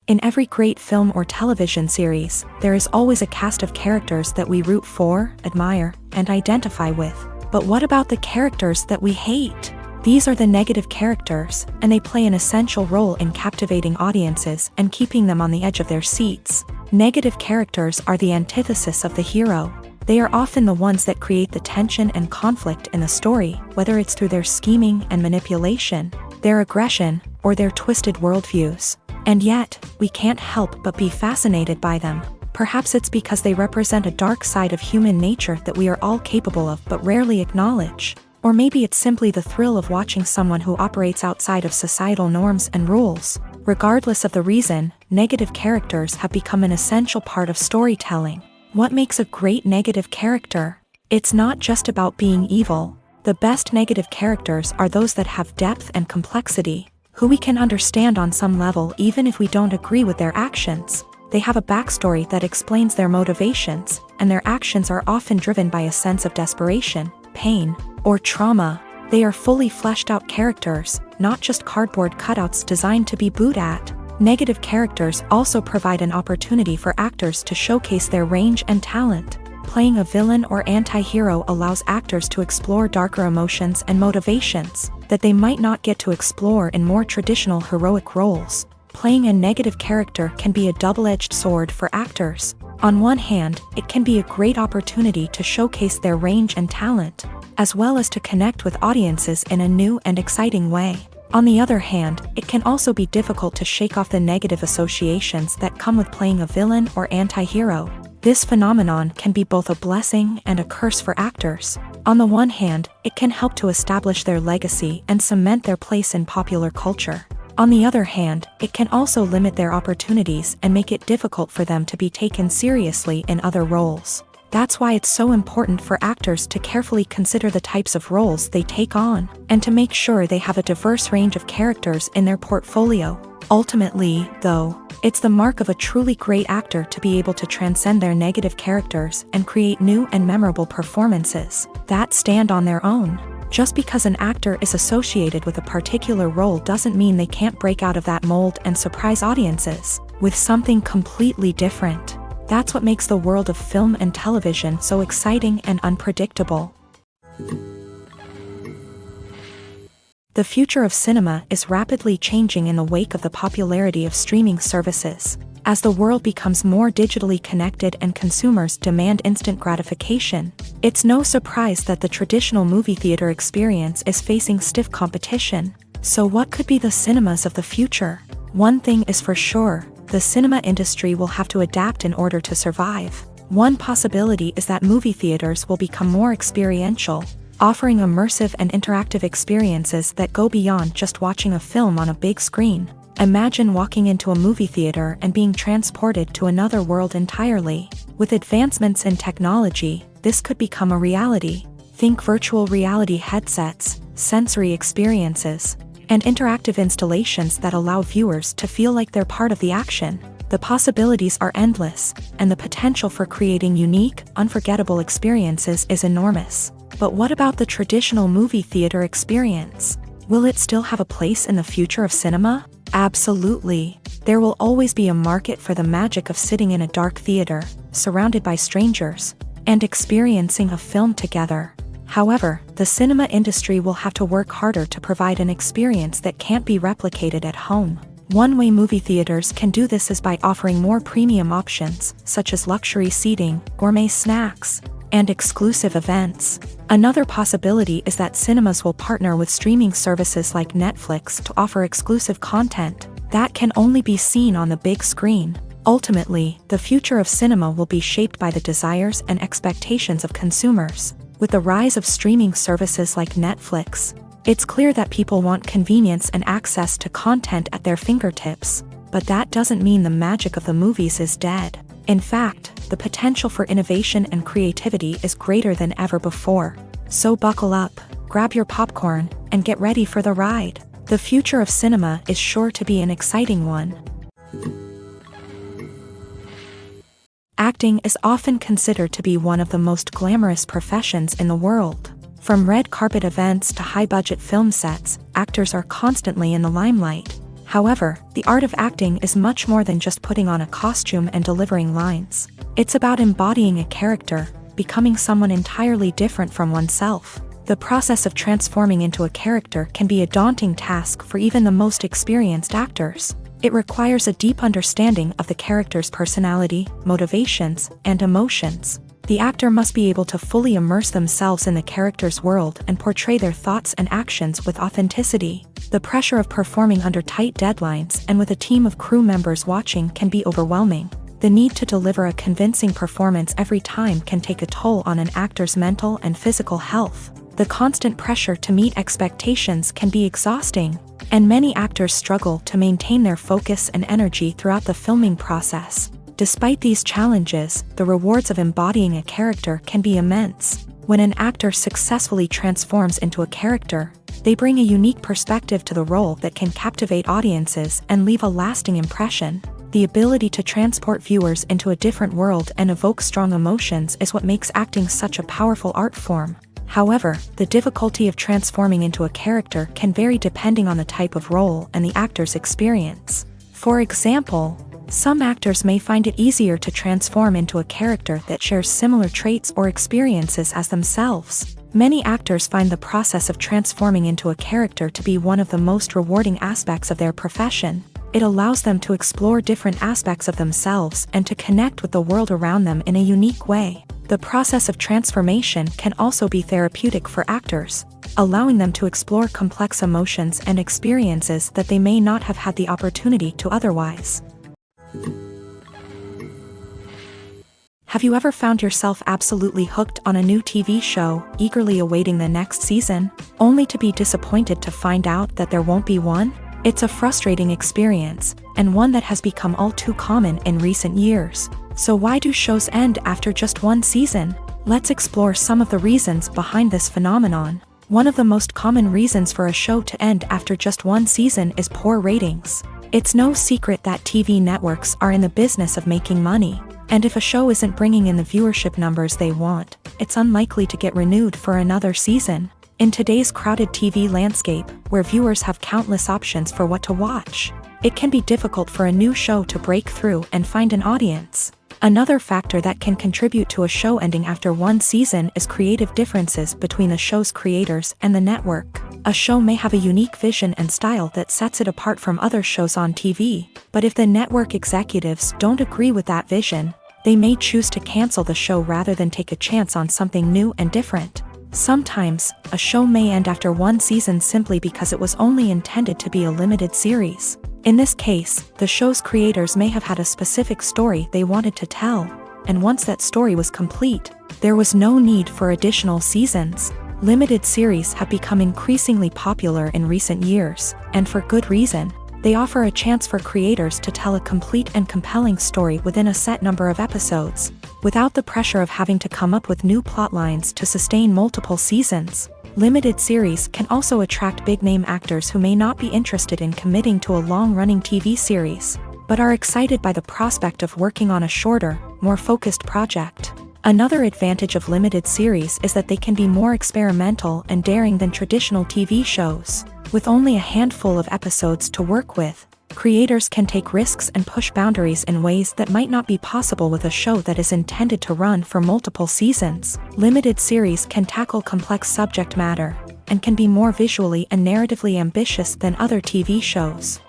In every great film or television series, there is always a cast of characters that we root for, admire, and identify with. But what about the characters that we hate? These are the negative characters, and they play an essential role in captivating audiences and keeping them on the edge of their seats. Negative characters are the antithesis of the hero. They are often the ones that create the tension and conflict in the story, whether it's through their scheming and manipulation, their aggression, or their twisted worldviews. And yet, we can't help but be fascinated by them. Perhaps it's because they represent a dark side of human nature that we are all capable of but rarely acknowledge. Or maybe it's simply the thrill of watching someone who operates outside of societal norms and rules. Regardless of the reason, negative characters have become an essential part of storytelling. What makes a great negative character? It's not just about being evil. The best negative characters are those that have depth and complexity, who we can understand on some level even if we don't agree with their actions. They have a backstory that explains their motivations, and their actions are often driven by a sense of desperation, pain, or trauma. They are fully fleshed out characters, not just cardboard cutouts designed to be booed at. Negative characters also provide an opportunity for actors to showcase their range and talent. Playing a villain or anti-hero allows actors to explore darker emotions and motivations that they might not get to explore in more traditional heroic roles. Playing a negative character can be a double-edged sword for actors. On one hand, it can be a great opportunity to showcase their range and talent, as well as to connect with audiences in a new and exciting way. On the other hand, it can also be difficult to shake off the negative associations that come with playing a villain or anti-hero. This phenomenon can be both a blessing and a curse for actors. On the one hand, it can help to establish their legacy and cement their place in popular culture. On the other hand, it can also limit their opportunities and make it difficult for them to be taken seriously in other roles. That's why it's so important for actors to carefully consider the types of roles they take on, and to make sure they have a diverse range of characters in their portfolio. Ultimately, though, it's the mark of a truly great actor to be able to transcend their negative characters and create new and memorable performances that stand on their own. Just because an actor is associated with a particular role doesn't mean they can't break out of that mold and surprise audiences with something completely different. That's what makes the world of film and television so exciting and unpredictable. The future of cinema is rapidly changing in the wake of the popularity of streaming services. As the world becomes more digitally connected and consumers demand instant gratification, it's no surprise that the traditional movie theater experience is facing stiff competition. So what could be the cinemas of the future? One thing is for sure, the cinema industry will have to adapt in order to survive. One possibility is that movie theaters will become more experiential, offering immersive and interactive experiences that go beyond just watching a film on a big screen. Imagine walking into a movie theater and being transported to another world entirely. With advancements in technology, this could become a reality. Think virtual reality headsets, sensory experiences, and interactive installations that allow viewers to feel like they're part of the action. The possibilities are endless, and the potential for creating unique, unforgettable experiences is enormous. But what about the traditional movie theater experience? Will it still have a place in the future of cinema? Absolutely. There will always be a market for the magic of sitting in a dark theater, surrounded by strangers, and experiencing a film together. However, the cinema industry will have to work harder to provide an experience that can't be replicated at home. One way movie theaters can do this is by offering more premium options, such as luxury seating, gourmet snacks, and exclusive events. Another possibility is that cinemas will partner with streaming services like Netflix to offer exclusive content that can only be seen on the big screen. Ultimately, the future of cinema will be shaped by the desires and expectations of consumers. With the rise of streaming services like Netflix, it's clear that people want convenience and access to content at their fingertips. But that doesn't mean the magic of the movies is dead. In fact, the potential for innovation and creativity is greater than ever before. So buckle up, grab your popcorn, and get ready for the ride. The future of cinema is sure to be an exciting one. Acting is often considered to be one of the most glamorous professions in the world. From red carpet events to high-budget film sets, actors are constantly in the limelight. However, the art of acting is much more than just putting on a costume and delivering lines. It's about embodying a character, becoming someone entirely different from oneself. The process of transforming into a character can be a daunting task for even the most experienced actors. It requires a deep understanding of the character's personality, motivations, and emotions. The actor must be able to fully immerse themselves in the character's world and portray their thoughts and actions with authenticity. The pressure of performing under tight deadlines and with a team of crew members watching can be overwhelming. The need to deliver a convincing performance every time can take a toll on an actor's mental and physical health. The constant pressure to meet expectations can be exhausting, and many actors struggle to maintain their focus and energy throughout the filming process. Despite these challenges, the rewards of embodying a character can be immense. When an actor successfully transforms into a character, they bring a unique perspective to the role that can captivate audiences and leave a lasting impression. The ability to transport viewers into a different world and evoke strong emotions is what makes acting such a powerful art form. However, the difficulty of transforming into a character can vary depending on the type of role and the actor's experience. For example, some actors may find it easier to transform into a character that shares similar traits or experiences as themselves. Many actors find the process of transforming into a character to be one of the most rewarding aspects of their profession. It allows them to explore different aspects of themselves and to connect with the world around them in a unique way. The process of transformation can also be therapeutic for actors, allowing them to explore complex emotions and experiences that they may not have had the opportunity to otherwise. Have you ever found yourself absolutely hooked on a new TV show, eagerly awaiting the next season, only to be disappointed to find out that there won't be one? It's a frustrating experience, and one that has become all too common in recent years. So why do shows end after just one season? Let's explore some of the reasons behind this phenomenon. One of the most common reasons for a show to end after just one season is poor ratings. It's no secret that TV networks are in the business of making money, and if a show isn't bringing in the viewership numbers they want, it's unlikely to get renewed for another season. In today's crowded TV landscape, where viewers have countless options for what to watch, it can be difficult for a new show to break through and find an audience. Another factor that can contribute to a show ending after one season is creative differences between the show's creators and the network. A show may have a unique vision and style that sets it apart from other shows on TV, but if the network executives don't agree with that vision, they may choose to cancel the show rather than take a chance on something new and different. Sometimes, a show may end after one season simply because it was only intended to be a limited series. In this case, the show's creators may have had a specific story they wanted to tell, and once that story was complete, there was no need for additional seasons. Limited series have become increasingly popular in recent years, and for good reason. They offer a chance for creators to tell a complete and compelling story within a set number of episodes, without the pressure of having to come up with new plot lines to sustain multiple seasons. Limited series can also attract big-name actors who may not be interested in committing to a long-running TV series, but are excited by the prospect of working on a shorter, more focused project. Another advantage of limited series is that they can be more experimental and daring than traditional TV shows. With only a handful of episodes to work with, creators can take risks and push boundaries in ways that might not be possible with a show that is intended to run for multiple seasons. Limited series can tackle complex subject matter, and can be more visually and narratively ambitious than other TV shows.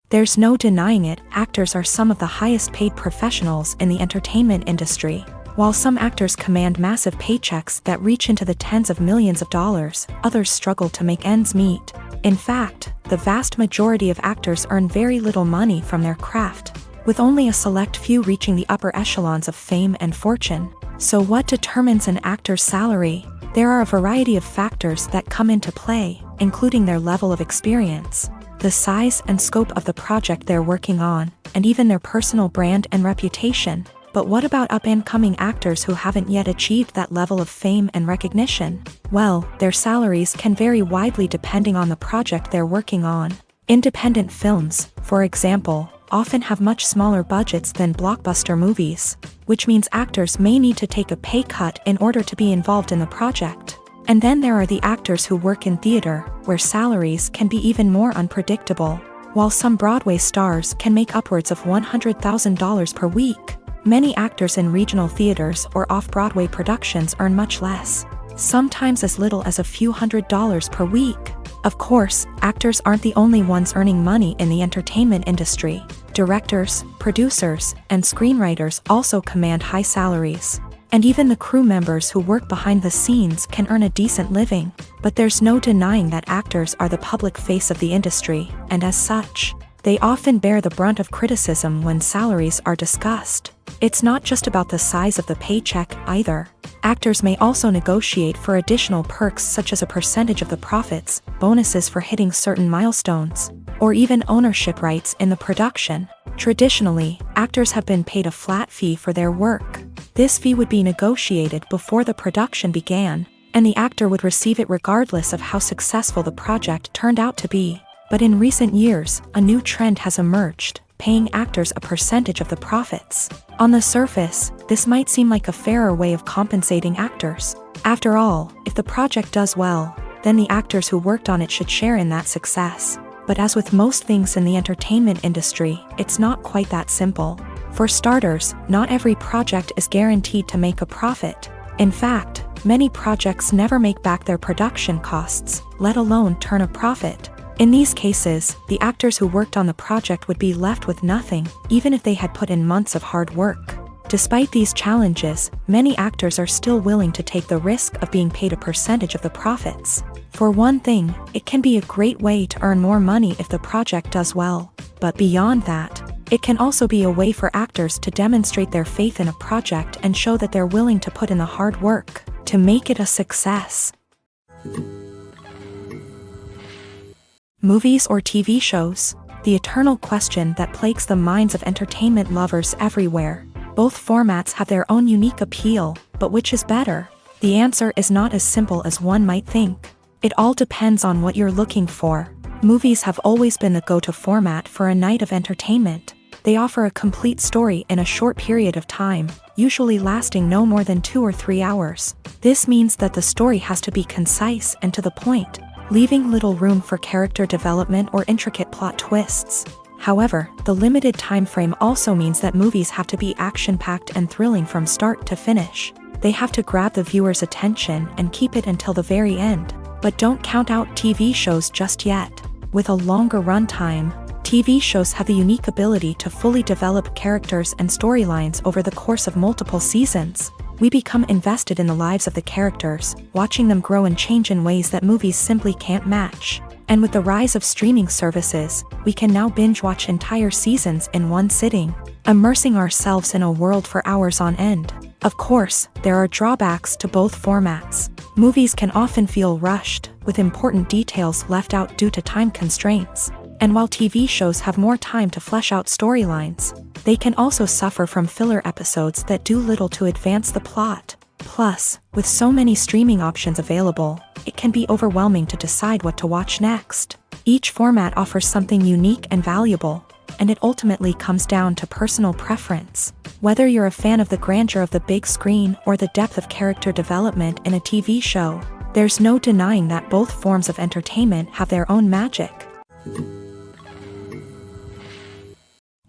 There's no denying it, actors are some of the highest paid professionals in the entertainment industry. While some actors command massive paychecks that reach into the tens of millions of dollars, others struggle to make ends meet. In fact, the vast majority of actors earn very little money from their craft, with only a select few reaching the upper echelons of fame and fortune. So what determines an actor's salary? There are a variety of factors that come into play, including their level of experience, the size and scope of the project they're working on, and even their personal brand and reputation. But what about up-and-coming actors who haven't yet achieved that level of fame and recognition? Well, their salaries can vary widely depending on the project they're working on. Independent films, for example, often have much smaller budgets than blockbuster movies, which means actors may need to take a pay cut in order to be involved in the project. And then there are the actors who work in theater, where salaries can be even more unpredictable. While some Broadway stars can make upwards of $100,000 per week, many actors in regional theaters or off-Broadway productions earn much less, sometimes as little as a few $100s per week. Of course, actors aren't the only ones earning money in the entertainment industry. Directors, producers, and screenwriters also command high salaries. And even the crew members who work behind the scenes can earn a decent living. But there's no denying that actors are the public face of the industry, and as such, they often bear the brunt of criticism when salaries are discussed. It's not just about the size of the paycheck, either. Actors may also negotiate for additional perks such as a percentage of the profits, bonuses for hitting certain milestones, or even ownership rights in the production. Traditionally, actors have been paid a flat fee for their work. This fee would be negotiated before the production began, and the actor would receive it regardless of how successful the project turned out to be. But in recent years, a new trend has emerged, paying actors a percentage of the profits. On the surface, this might seem like a fairer way of compensating actors. After all, if the project does well, then the actors who worked on it should share in that success. But as with most things in the entertainment industry, it's not quite that simple. For starters, not every project is guaranteed to make a profit. In fact, many projects never make back their production costs, let alone turn a profit. In these cases, the actors who worked on the project would be left with nothing, even if they had put in months of hard work. Despite these challenges, many actors are still willing to take the risk of being paid a percentage of the profits. For one thing, it can be a great way to earn more money if the project does well. But beyond that, it can also be a way for actors to demonstrate their faith in a project and show that they're willing to put in the hard work to make it a success. Movies or TV shows? The eternal question that plagues the minds of entertainment lovers everywhere. Both formats have their own unique appeal, but which is better? The answer is not as simple as one might think. It all depends on what you're looking for. Movies have always been the go-to format for a night of entertainment. They offer a complete story in a short period of time, usually lasting no more than 2 or 3 hours. This means that the story has to be concise and to the point, leaving little room for character development or intricate plot twists. However, the limited time frame also means that movies have to be action-packed and thrilling from start to finish. They have to grab the viewer's attention and keep it until the very end. But don't count out TV shows just yet. With a longer runtime, TV shows have the unique ability to fully develop characters and storylines over the course of multiple seasons. We become invested in the lives of the characters, watching them grow and change in ways that movies simply can't match. And with the rise of streaming services, we can now binge-watch entire seasons in one sitting, immersing ourselves in a world for hours on end. Of course, there are drawbacks to both formats. Movies can often feel rushed, with important details left out due to time constraints. And while TV shows have more time to flesh out storylines, they can also suffer from filler episodes that do little to advance the plot. Plus, with so many streaming options available, it can be overwhelming to decide what to watch next. Each format offers something unique and valuable, and it ultimately comes down to personal preference. Whether you're a fan of the grandeur of the big screen or the depth of character development in a TV show, there's no denying that both forms of entertainment have their own magic.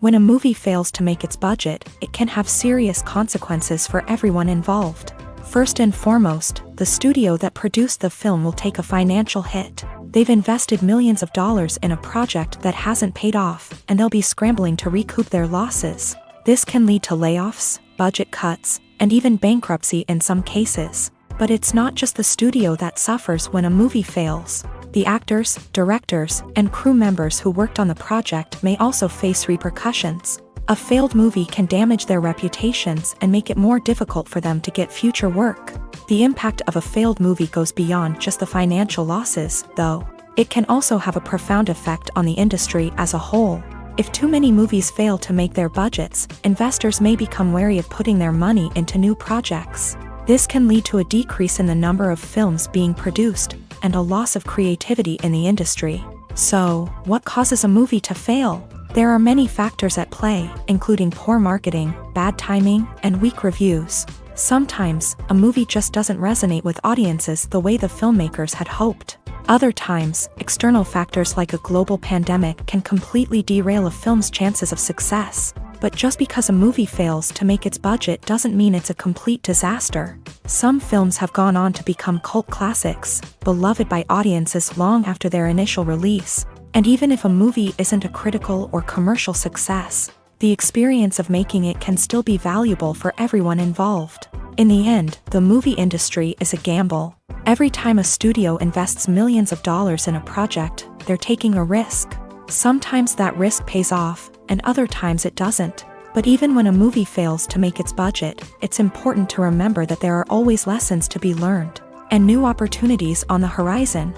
When a movie fails to make its budget, it can have serious consequences for everyone involved. First and foremost, the studio that produced the film will take a financial hit. They've invested millions of dollars in a project that hasn't paid off, and they'll be scrambling to recoup their losses. This can lead to layoffs, budget cuts, and even bankruptcy in some cases. But it's not just the studio that suffers when a movie fails. The actors, directors, and crew members who worked on the project may also face repercussions. A failed movie can damage their reputations and make it more difficult for them to get future work. The impact of a failed movie goes beyond just the financial losses, though. It can also have a profound effect on the industry as a whole. If too many movies fail to make their budgets, investors may become wary of putting their money into new projects. This can lead to a decrease in the number of films being produced, and a loss of creativity in the industry. So, what causes a movie to fail? There are many factors at play, including poor marketing, bad timing, and weak reviews. Sometimes, a movie just doesn't resonate with audiences the way the filmmakers had hoped. Other times, external factors like a global pandemic can completely derail a film's chances of success. But just because a movie fails to make its budget doesn't mean it's a complete disaster. Some films have gone on to become cult classics, beloved by audiences long after their initial release. And even if a movie isn't a critical or commercial success, the experience of making it can still be valuable for everyone involved. In the end, the movie industry is a gamble. Every time a studio invests millions of dollars in a project, they're taking a risk. Sometimes that risk pays off, and other times it doesn't. But even when a movie fails to make its budget, it's important to remember that there are always lessons to be learned, and new opportunities on the horizon.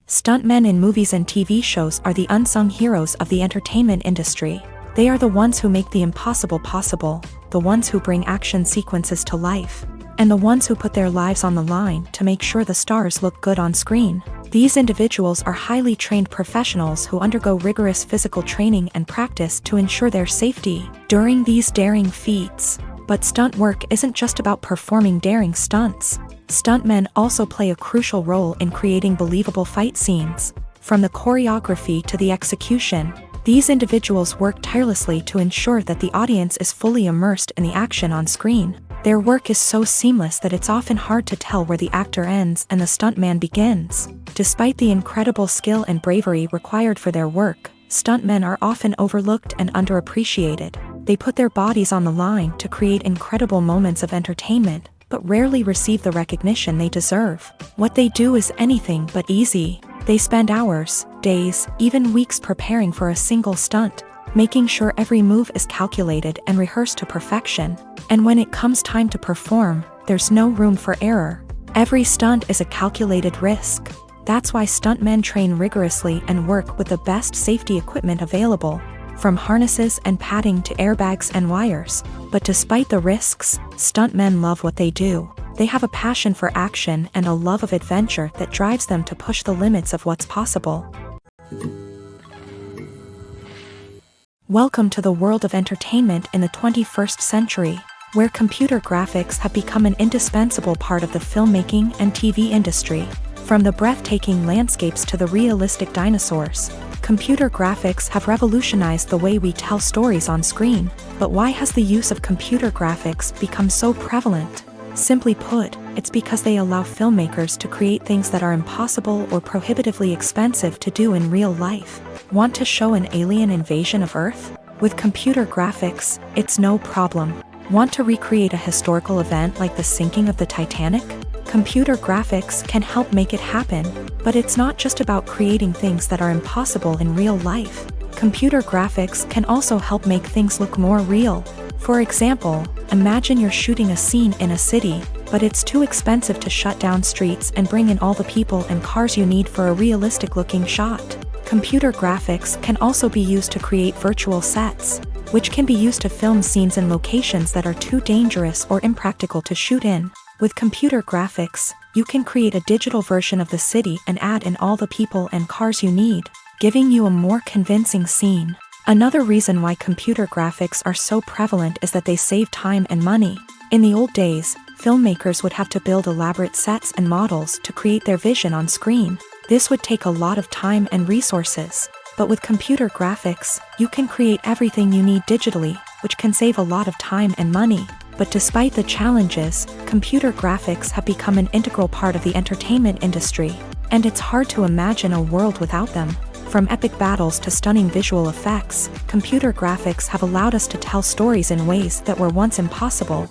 Stuntmen in movies and TV shows are the unsung heroes of the entertainment industry. They are the ones who make the impossible possible, the ones who bring action sequences to life, and the ones who put their lives on the line to make sure the stars look good on screen. These individuals are highly trained professionals who undergo rigorous physical training and practice to ensure their safety during these daring feats. But stunt work isn't just about performing daring stunts. Stuntmen also play a crucial role in creating believable fight scenes. From the choreography to the execution, these individuals work tirelessly to ensure that the audience is fully immersed in the action on screen. Their work is so seamless that it's often hard to tell where the actor ends and the stuntman begins. Despite the incredible skill and bravery required for their work, stuntmen are often overlooked and underappreciated. They put their bodies on the line to create incredible moments of entertainment, but rarely receive the recognition they deserve. What they do is anything but easy. They spend hours, days, even weeks preparing for a single stunt, making sure every move is calculated and rehearsed to perfection. And when it comes time to perform, there's no room for error. Every stunt is a calculated risk. That's why stuntmen train rigorously and work with the best safety equipment available, from harnesses and padding to airbags and wires. But despite the risks, stuntmen love what they do. They have a passion for action and a love of adventure that drives them to push the limits of what's possible. Welcome to the world of entertainment in the 21st century, where computer graphics have become an indispensable part of the filmmaking and TV industry. From the breathtaking landscapes to the realistic dinosaurs, computer graphics have revolutionized the way we tell stories on screen. But why has the use of computer graphics become so prevalent? Simply put, it's because they allow filmmakers to create things that are impossible or prohibitively expensive to do in real life. Want to show an alien invasion of Earth? With computer graphics, it's no problem. Want to recreate a historical event like the sinking of the Titanic? Computer graphics can help make it happen. But it's not just about creating things that are impossible in real life. Computer graphics can also help make things look more real. For example, imagine you're shooting a scene in a city, but it's too expensive to shut down streets and bring in all the people and cars you need for a realistic-looking shot. Computer graphics can also be used to create virtual sets, which can be used to film scenes in locations that are too dangerous or impractical to shoot in. With computer graphics, you can create a digital version of the city and add in all the people and cars you need, giving you a more convincing scene. Another reason why computer graphics are so prevalent is that they save time and money. In the old days, filmmakers would have to build elaborate sets and models to create their vision on screen. This would take a lot of time and resources. But with computer graphics, you can create everything you need digitally, which can save a lot of time and money. But despite the challenges, computer graphics have become an integral part of the entertainment industry, and it's hard to imagine a world without them. From epic battles to stunning visual effects, computer graphics have allowed us to tell stories in ways that were once impossible.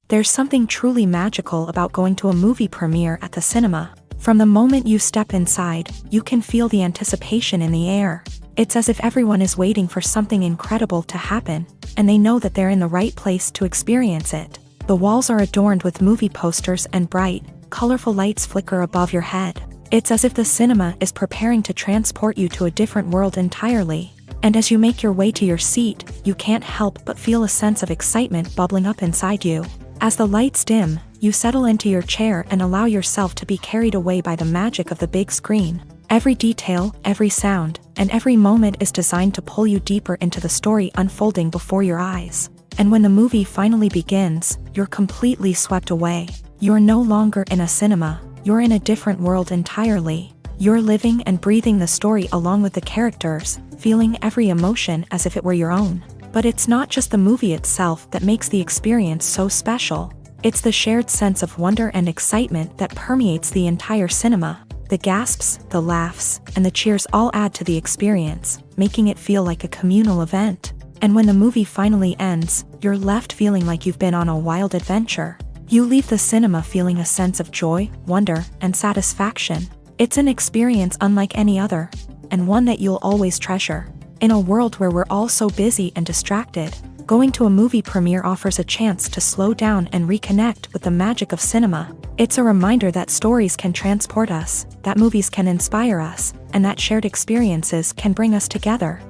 There's something truly magical about going to a movie premiere at the cinema. From the moment you step inside, you can feel the anticipation in the air. It's as if everyone is waiting for something incredible to happen, and they know that they're in the right place to experience it. The walls are adorned with movie posters and bright, colorful lights flicker above your head. It's as if the cinema is preparing to transport you to a different world entirely. And as you make your way to your seat, you can't help but feel a sense of excitement bubbling up inside you. As the lights dim, you settle into your chair and allow yourself to be carried away by the magic of the big screen. Every detail, every sound, and every moment is designed to pull you deeper into the story unfolding before your eyes. And when the movie finally begins, you're completely swept away. You're no longer in a cinema, you're in a different world entirely. You're living and breathing the story along with the characters, feeling every emotion as if it were your own. But it's not just the movie itself that makes the experience so special. It's the shared sense of wonder and excitement that permeates the entire cinema. The gasps, the laughs, and the cheers all add to the experience, making it feel like a communal event. And when the movie finally ends, you're left feeling like you've been on a wild adventure. You leave the cinema feeling a sense of joy, wonder, and satisfaction. It's an experience unlike any other, and one that you'll always treasure. In a world where we're all so busy and distracted, going to a movie premiere offers a chance to slow down and reconnect with the magic of cinema. It's a reminder that stories can transport us, that movies can inspire us, and that shared experiences can bring us together.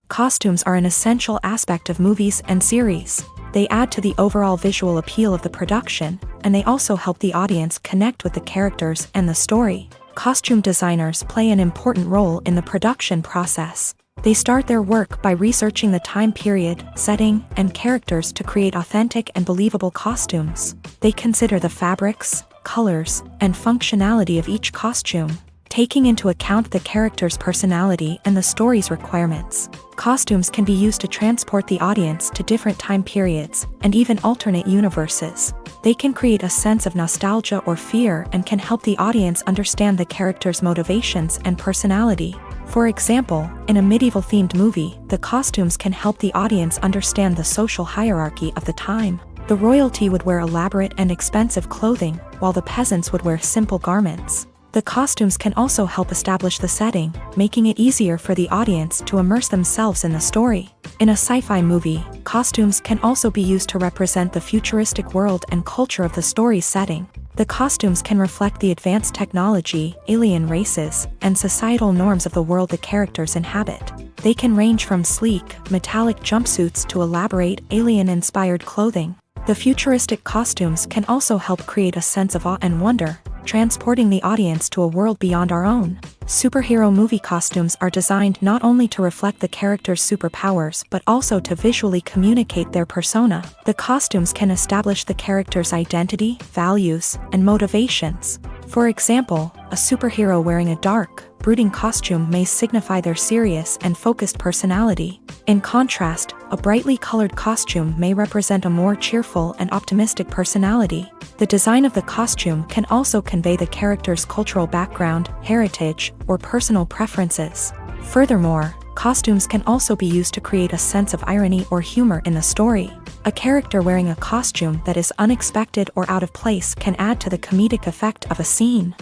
Costumes are an essential aspect of movies and series. They add to the overall visual appeal of the production, and they also help the audience connect with the characters and the story. Costume designers play an important role in the production process. They start their work by researching the time period, setting, and characters to create authentic and believable costumes. They consider the fabrics, colors, and functionality of each costume, taking into account the character's personality and the story's requirements. Costumes can be used to transport the audience to different time periods, and even alternate universes. They can create a sense of nostalgia or fear and can help the audience understand the character's motivations and personality. For example, in a medieval-themed movie, the costumes can help the audience understand the social hierarchy of the time. The royalty would wear elaborate and expensive clothing, while the peasants would wear simple garments. The costumes can also help establish the setting, making it easier for the audience to immerse themselves in the story. In a sci-fi movie, costumes can also be used to represent the futuristic world and culture of the story's setting. The costumes can reflect the advanced technology, alien races, and societal norms of the world the characters inhabit. They can range from sleek, metallic jumpsuits to elaborate, alien-inspired clothing. The futuristic costumes can also help create a sense of awe and wonder, transporting the audience to a world beyond our own. Superhero movie costumes are designed not only to reflect the character's superpowers but also to visually communicate their persona. The costumes can establish the character's identity, values, and motivations. For example, a superhero wearing a dark, brooding costume may signify their serious and focused personality. In contrast, a brightly colored costume may represent a more cheerful and optimistic personality. The design of the costume can also convey the character's cultural background, heritage, or personal preferences. Furthermore, costumes can also be used to create a sense of irony or humor in the story. A character wearing a costume that is unexpected or out of place can add to the comedic effect of a scene.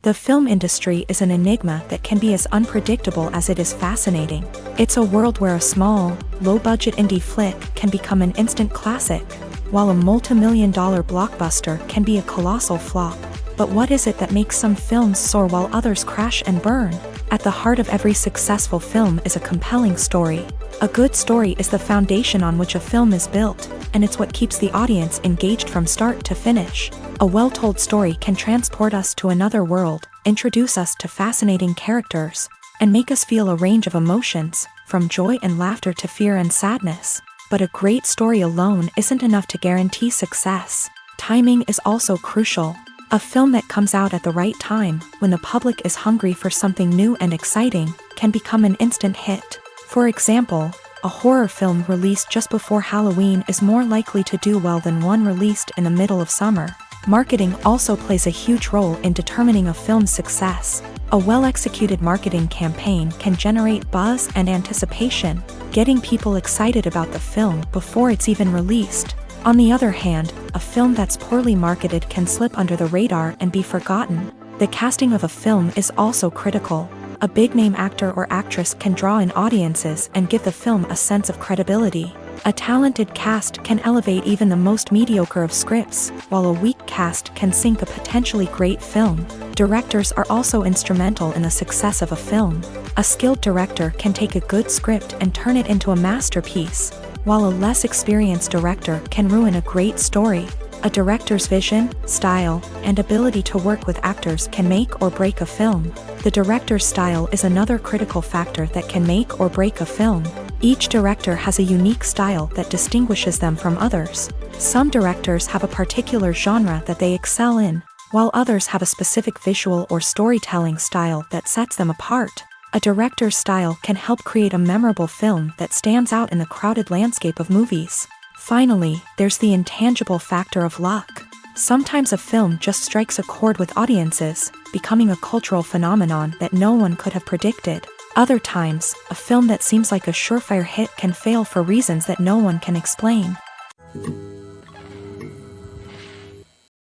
The film industry is an enigma that can be as unpredictable as it is fascinating. It's a world where a small, low-budget indie flick can become an instant classic, while a multi-million-dollar blockbuster can be a colossal flop. But what is it that makes some films soar while others crash and burn? At the heart of every successful film is a compelling story. A good story is the foundation on which a film is built, and it's what keeps the audience engaged from start to finish. A well-told story can transport us to another world, introduce us to fascinating characters, and make us feel a range of emotions, from joy and laughter to fear and sadness. But a great story alone isn't enough to guarantee success. Timing is also crucial. A film that comes out at the right time, when the public is hungry for something new and exciting, can become an instant hit. For example, a horror film released just before Halloween is more likely to do well than one released in the middle of summer. Marketing also plays a huge role in determining a film's success. A well-executed marketing campaign can generate buzz and anticipation, getting people excited about the film before it's even released. On the other hand, a film that's poorly marketed can slip under the radar and be forgotten. The casting of a film is also critical. A big-name actor or actress can draw in audiences and give the film a sense of credibility. A talented cast can elevate even the most mediocre of scripts, while a weak cast can sink a potentially great film. Directors are also instrumental in the success of a film. A skilled director can take a good script and turn it into a masterpiece, while a less experienced director can ruin a great story. A director's vision, style, and ability to work with actors can make or break a film. The director's style is another critical factor that can make or break a film. Each director has a unique style that distinguishes them from others. Some directors have a particular genre that they excel in, while others have a specific visual or storytelling style that sets them apart. A director's style can help create a memorable film that stands out in the crowded landscape of movies. Finally, there's the intangible factor of luck. Sometimes a film just strikes a chord with audiences, becoming a cultural phenomenon that no one could have predicted. Other times, a film that seems like a surefire hit can fail for reasons that no one can explain.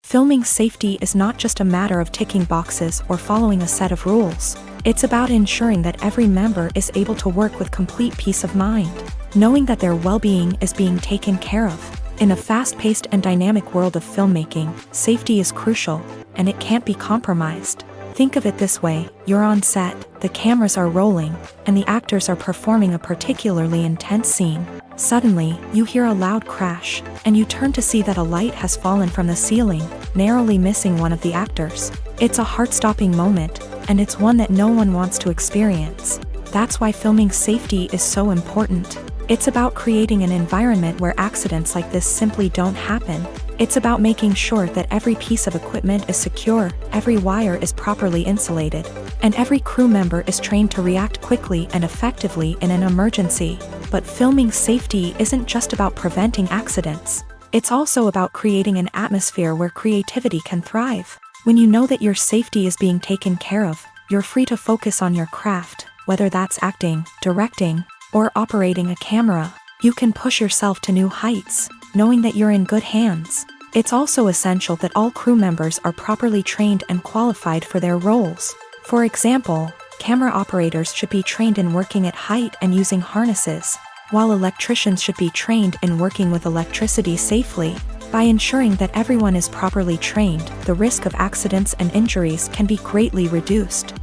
Filming safety is not just a matter of ticking boxes or following a set of rules. It's about ensuring that every member is able to work with complete peace of mind, knowing that their well-being is being taken care of. In a fast-paced and dynamic world of filmmaking, safety is crucial, and it can't be compromised. Think of it this way: you're on set, the cameras are rolling, and the actors are performing a particularly intense scene. Suddenly, you hear a loud crash, and you turn to see that a light has fallen from the ceiling, narrowly missing one of the actors. It's a heart-stopping moment, and it's one that no one wants to experience. That's why filming safety is so important. It's about creating an environment where accidents like this simply don't happen. It's about making sure that every piece of equipment is secure, every wire is properly insulated, and every crew member is trained to react quickly and effectively in an emergency. But filming safety isn't just about preventing accidents. It's also about creating an atmosphere where creativity can thrive. When you know that your safety is being taken care of, you're free to focus on your craft, whether that's acting, directing, or operating a camera. You can push yourself to new heights, knowing that you're in good hands. It's also essential that all crew members are properly trained and qualified for their roles. For example, camera operators should be trained in working at height and using harnesses, while electricians should be trained in working with electricity safely. By ensuring that everyone is properly trained, the risk of accidents and injuries can be greatly reduced.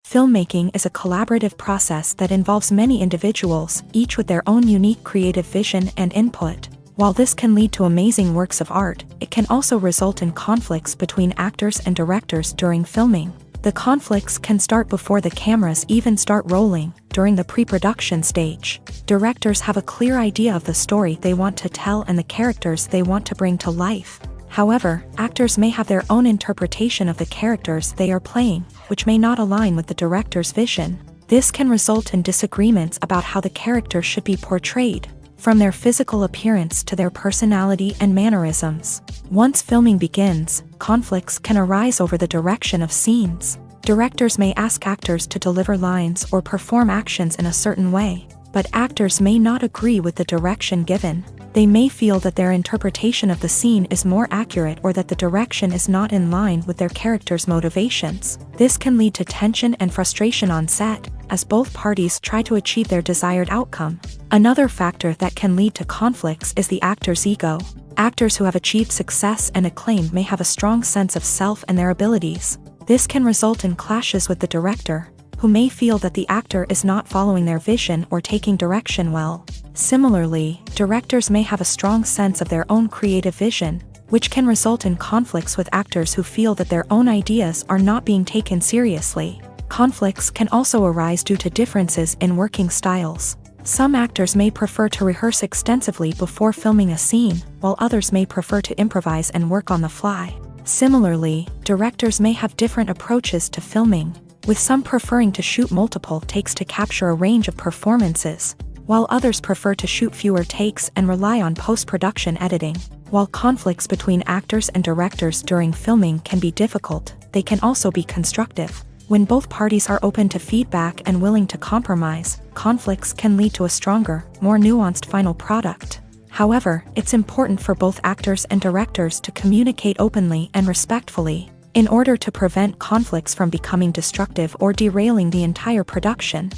Filmmaking is a collaborative process that involves many individuals, each with their own unique creative vision and input. While this can lead to amazing works of art, it can also result in conflicts between actors and directors during filming. The conflicts can start before the cameras even start rolling, during the pre-production stage. Directors have a clear idea of the story they want to tell and the characters they want to bring to life. However, actors may have their own interpretation of the characters they are playing, which may not align with the director's vision. This can result in disagreements about how the characters should be portrayed, from their physical appearance to their personality and mannerisms. Once filming begins, conflicts can arise over the direction of scenes. Directors may ask actors to deliver lines or perform actions in a certain way, but actors may not agree with the direction given. They may feel that their interpretation of the scene is more accurate or that the direction is not in line with their character's motivations. This can lead to tension and frustration on set, as both parties try to achieve their desired outcome. Another factor that can lead to conflicts is the actor's ego. Actors who have achieved success and acclaim may have a strong sense of self and their abilities. This can result in clashes with the director, who may feel that the actor is not following their vision or taking direction well. Similarly, directors may have a strong sense of their own creative vision, which can result in conflicts with actors who feel that their own ideas are not being taken seriously. Conflicts can also arise due to differences in working styles. Some actors may prefer to rehearse extensively before filming a scene, while others may prefer to improvise and work on the fly. Similarly, directors may have different approaches to filming, with some preferring to shoot multiple takes to capture a range of performances, while others prefer to shoot fewer takes and rely on post-production editing. While conflicts between actors and directors during filming can be difficult, they can also be constructive. When both parties are open to feedback and willing to compromise, conflicts can lead to a stronger, more nuanced final product. However, it's important for both actors and directors to communicate openly and respectfully. in order to prevent conflicts from becoming destructive or derailing the entire production.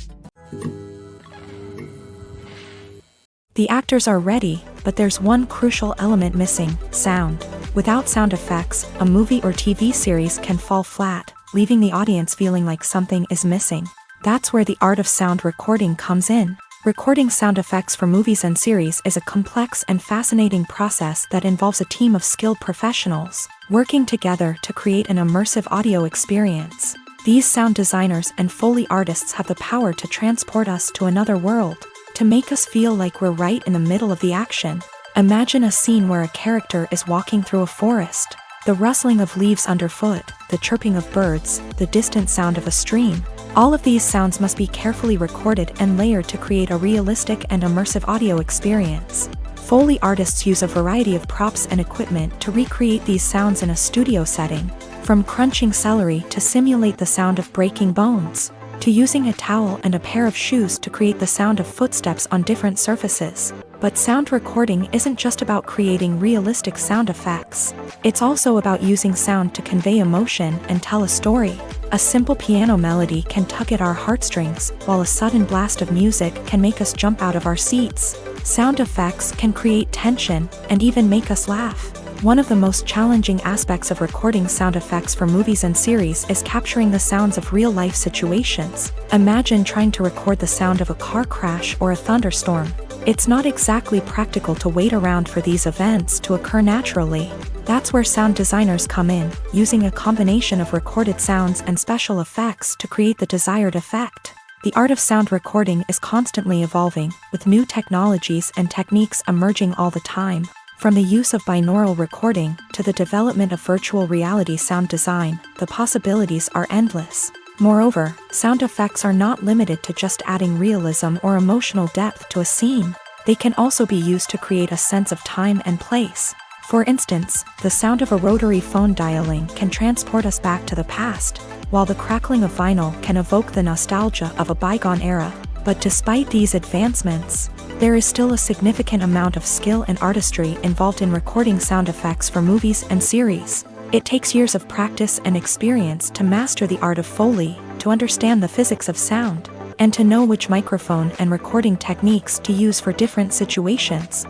The actors are ready, but there's one crucial element missing: sound. Without sound effects, a movie or TV series can fall flat, leaving the audience feeling like something is missing. That's where the art of sound recording comes in. Recording sound effects for movies and series is a complex and fascinating process that involves a team of skilled professionals working together to create an immersive audio experience. These sound designers and Foley artists have the power to transport us to another world, to make us feel like we're right in the middle of the action. Imagine a scene where a character is walking through a forest. The rustling of leaves underfoot, the chirping of birds, the distant sound of a stream. All of these sounds must be carefully recorded and layered to create a realistic and immersive audio experience. Foley artists use a variety of props and equipment to recreate these sounds in a studio setting, from crunching celery to simulate the sound of breaking bones, to using a towel and a pair of shoes to create the sound of footsteps on different surfaces. But sound recording isn't just about creating realistic sound effects. It's also about using sound to convey emotion and tell a story. A simple piano melody can tug at our heartstrings, while a sudden blast of music can make us jump out of our seats. Sound effects can create tension and even make us laugh. One of the most challenging aspects of recording sound effects for movies and series is capturing the sounds of real-life situations. Imagine trying to record the sound of a car crash or a thunderstorm. It's not exactly practical to wait around for these events to occur naturally. That's where sound designers come in, using a combination of recorded sounds and special effects to create the desired effect. The art of sound recording is constantly evolving, with new technologies and techniques emerging all the time. From the use of binaural recording to the development of virtual reality sound design, the possibilities are endless. Moreover, sound effects are not limited to just adding realism or emotional depth to a scene. They can also be used to create a sense of time and place. For instance, the sound of a rotary phone dialing can transport us back to the past, while the crackling of vinyl can evoke the nostalgia of a bygone era. But despite these advancements, there is still a significant amount of skill and artistry involved in recording sound effects for movies and series. It takes years of practice and experience to master the art of Foley, to understand the physics of sound, and to know which microphone and recording techniques to use for different situations.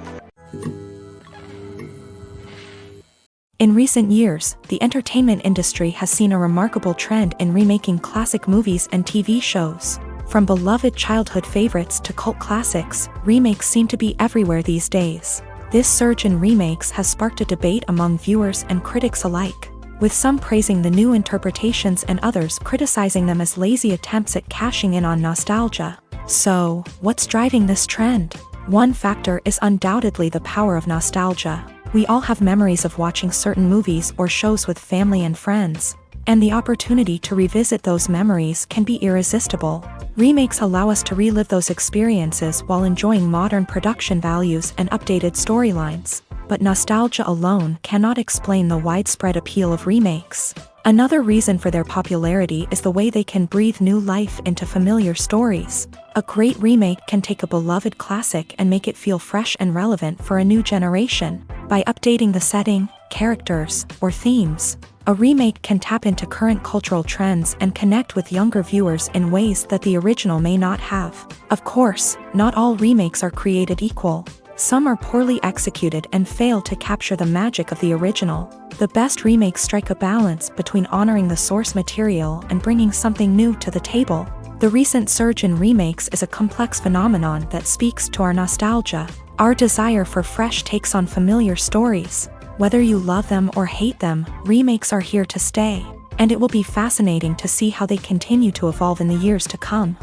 In recent years, the entertainment industry has seen a remarkable trend in remaking classic movies and TV shows. From beloved childhood favorites to cult classics, remakes seem to be everywhere these days. This surge in remakes has sparked a debate among viewers and critics alike, with some praising the new interpretations and others criticizing them as lazy attempts at cashing in on nostalgia. So, what's driving this trend? One factor is undoubtedly the power of nostalgia. We all have memories of watching certain movies or shows with family and friends, and the opportunity to revisit those memories can be irresistible. Remakes allow us to relive those experiences while enjoying modern production values and updated storylines. But nostalgia alone cannot explain the widespread appeal of remakes. Another reason for their popularity is the way they can breathe new life into familiar stories. A great remake can take a beloved classic and make it feel fresh and relevant for a new generation. By updating the setting, characters, or themes, a remake can tap into current cultural trends and connect with younger viewers in ways that the original may not have. Of course, not all remakes are created equal. Some are poorly executed and fail to capture the magic of the original. The best remakes strike a balance between honoring the source material and bringing something new to the table. The recent surge in remakes is a complex phenomenon that speaks to our nostalgia, our desire for fresh takes on familiar stories. Whether you love them or hate them, remakes are here to stay, and it will be fascinating to see how they continue to evolve in the years to come.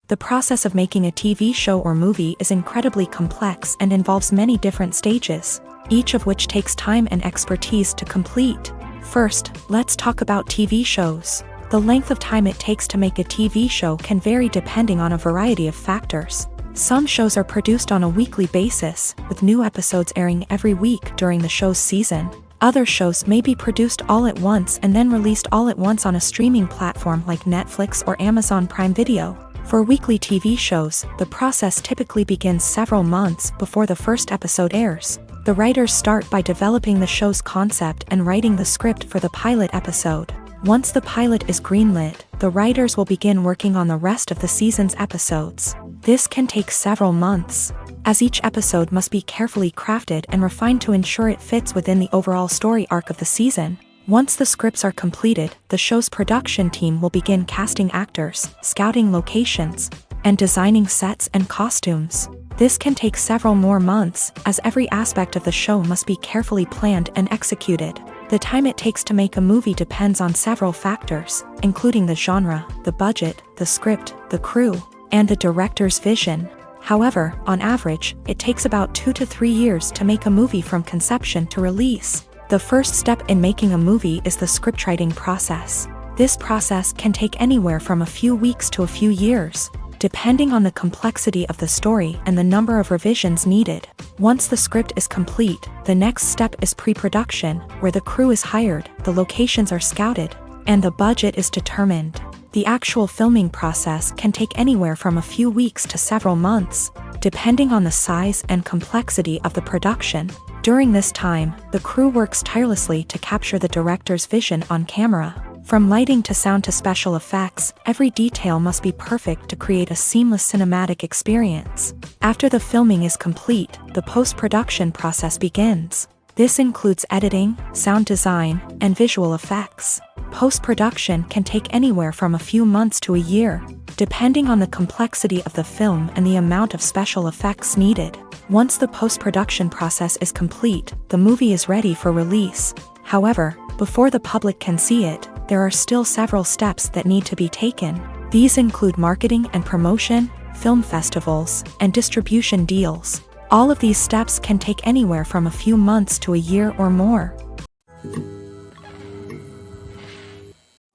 The process of making a TV show or movie is incredibly complex and involves many different stages, each of which takes time and expertise to complete. First, let's talk about TV shows. The length of time it takes to make a TV show can vary depending on a variety of factors. Some shows are produced on a weekly basis, with new episodes airing every week during the show's season. Other shows may be produced all at once and then released all at once on a streaming platform like Netflix or Amazon Prime Video. For weekly TV shows, the process typically begins several months before the first episode airs. The writers start by developing the show's concept and writing the script for the pilot episode. Once the pilot is greenlit, the writers will begin working on the rest of the season's episodes. This can take several months, as each episode must be carefully crafted and refined to ensure it fits within the overall story arc of the season. Once the scripts are completed, the show's production team will begin casting actors, scouting locations, and designing sets and costumes. This can take several more months, as every aspect of the show must be carefully planned and executed. The time it takes to make a movie depends on several factors, including the genre, the budget, the script, the crew, and the director's vision. However, on average, it takes about 2 to 3 years to make a movie from conception to release. The first step in making a movie is the scriptwriting process. This process can take anywhere from a few weeks to a few years, depending on the complexity of the story and the number of revisions needed. Once the script is complete, the next step is pre-production, where the crew is hired, the locations are scouted, and the budget is determined. The actual filming process can take anywhere from a few weeks to several months, depending on the size and complexity of the production. During this time, the crew works tirelessly to capture the director's vision on camera. From lighting to sound to special effects, every detail must be perfect to create a seamless cinematic experience. After the filming is complete, the post-production process begins. This includes editing, sound design, and visual effects. Post-production can take anywhere from a few months to a year, depending on the complexity of the film and the amount of special effects needed. Once the post-production process is complete, the movie is ready for release. However, before the public can see it, there are still several steps that need to be taken. These include marketing and promotion, film festivals, and distribution deals. All of these steps can take anywhere from a few months to a year or more.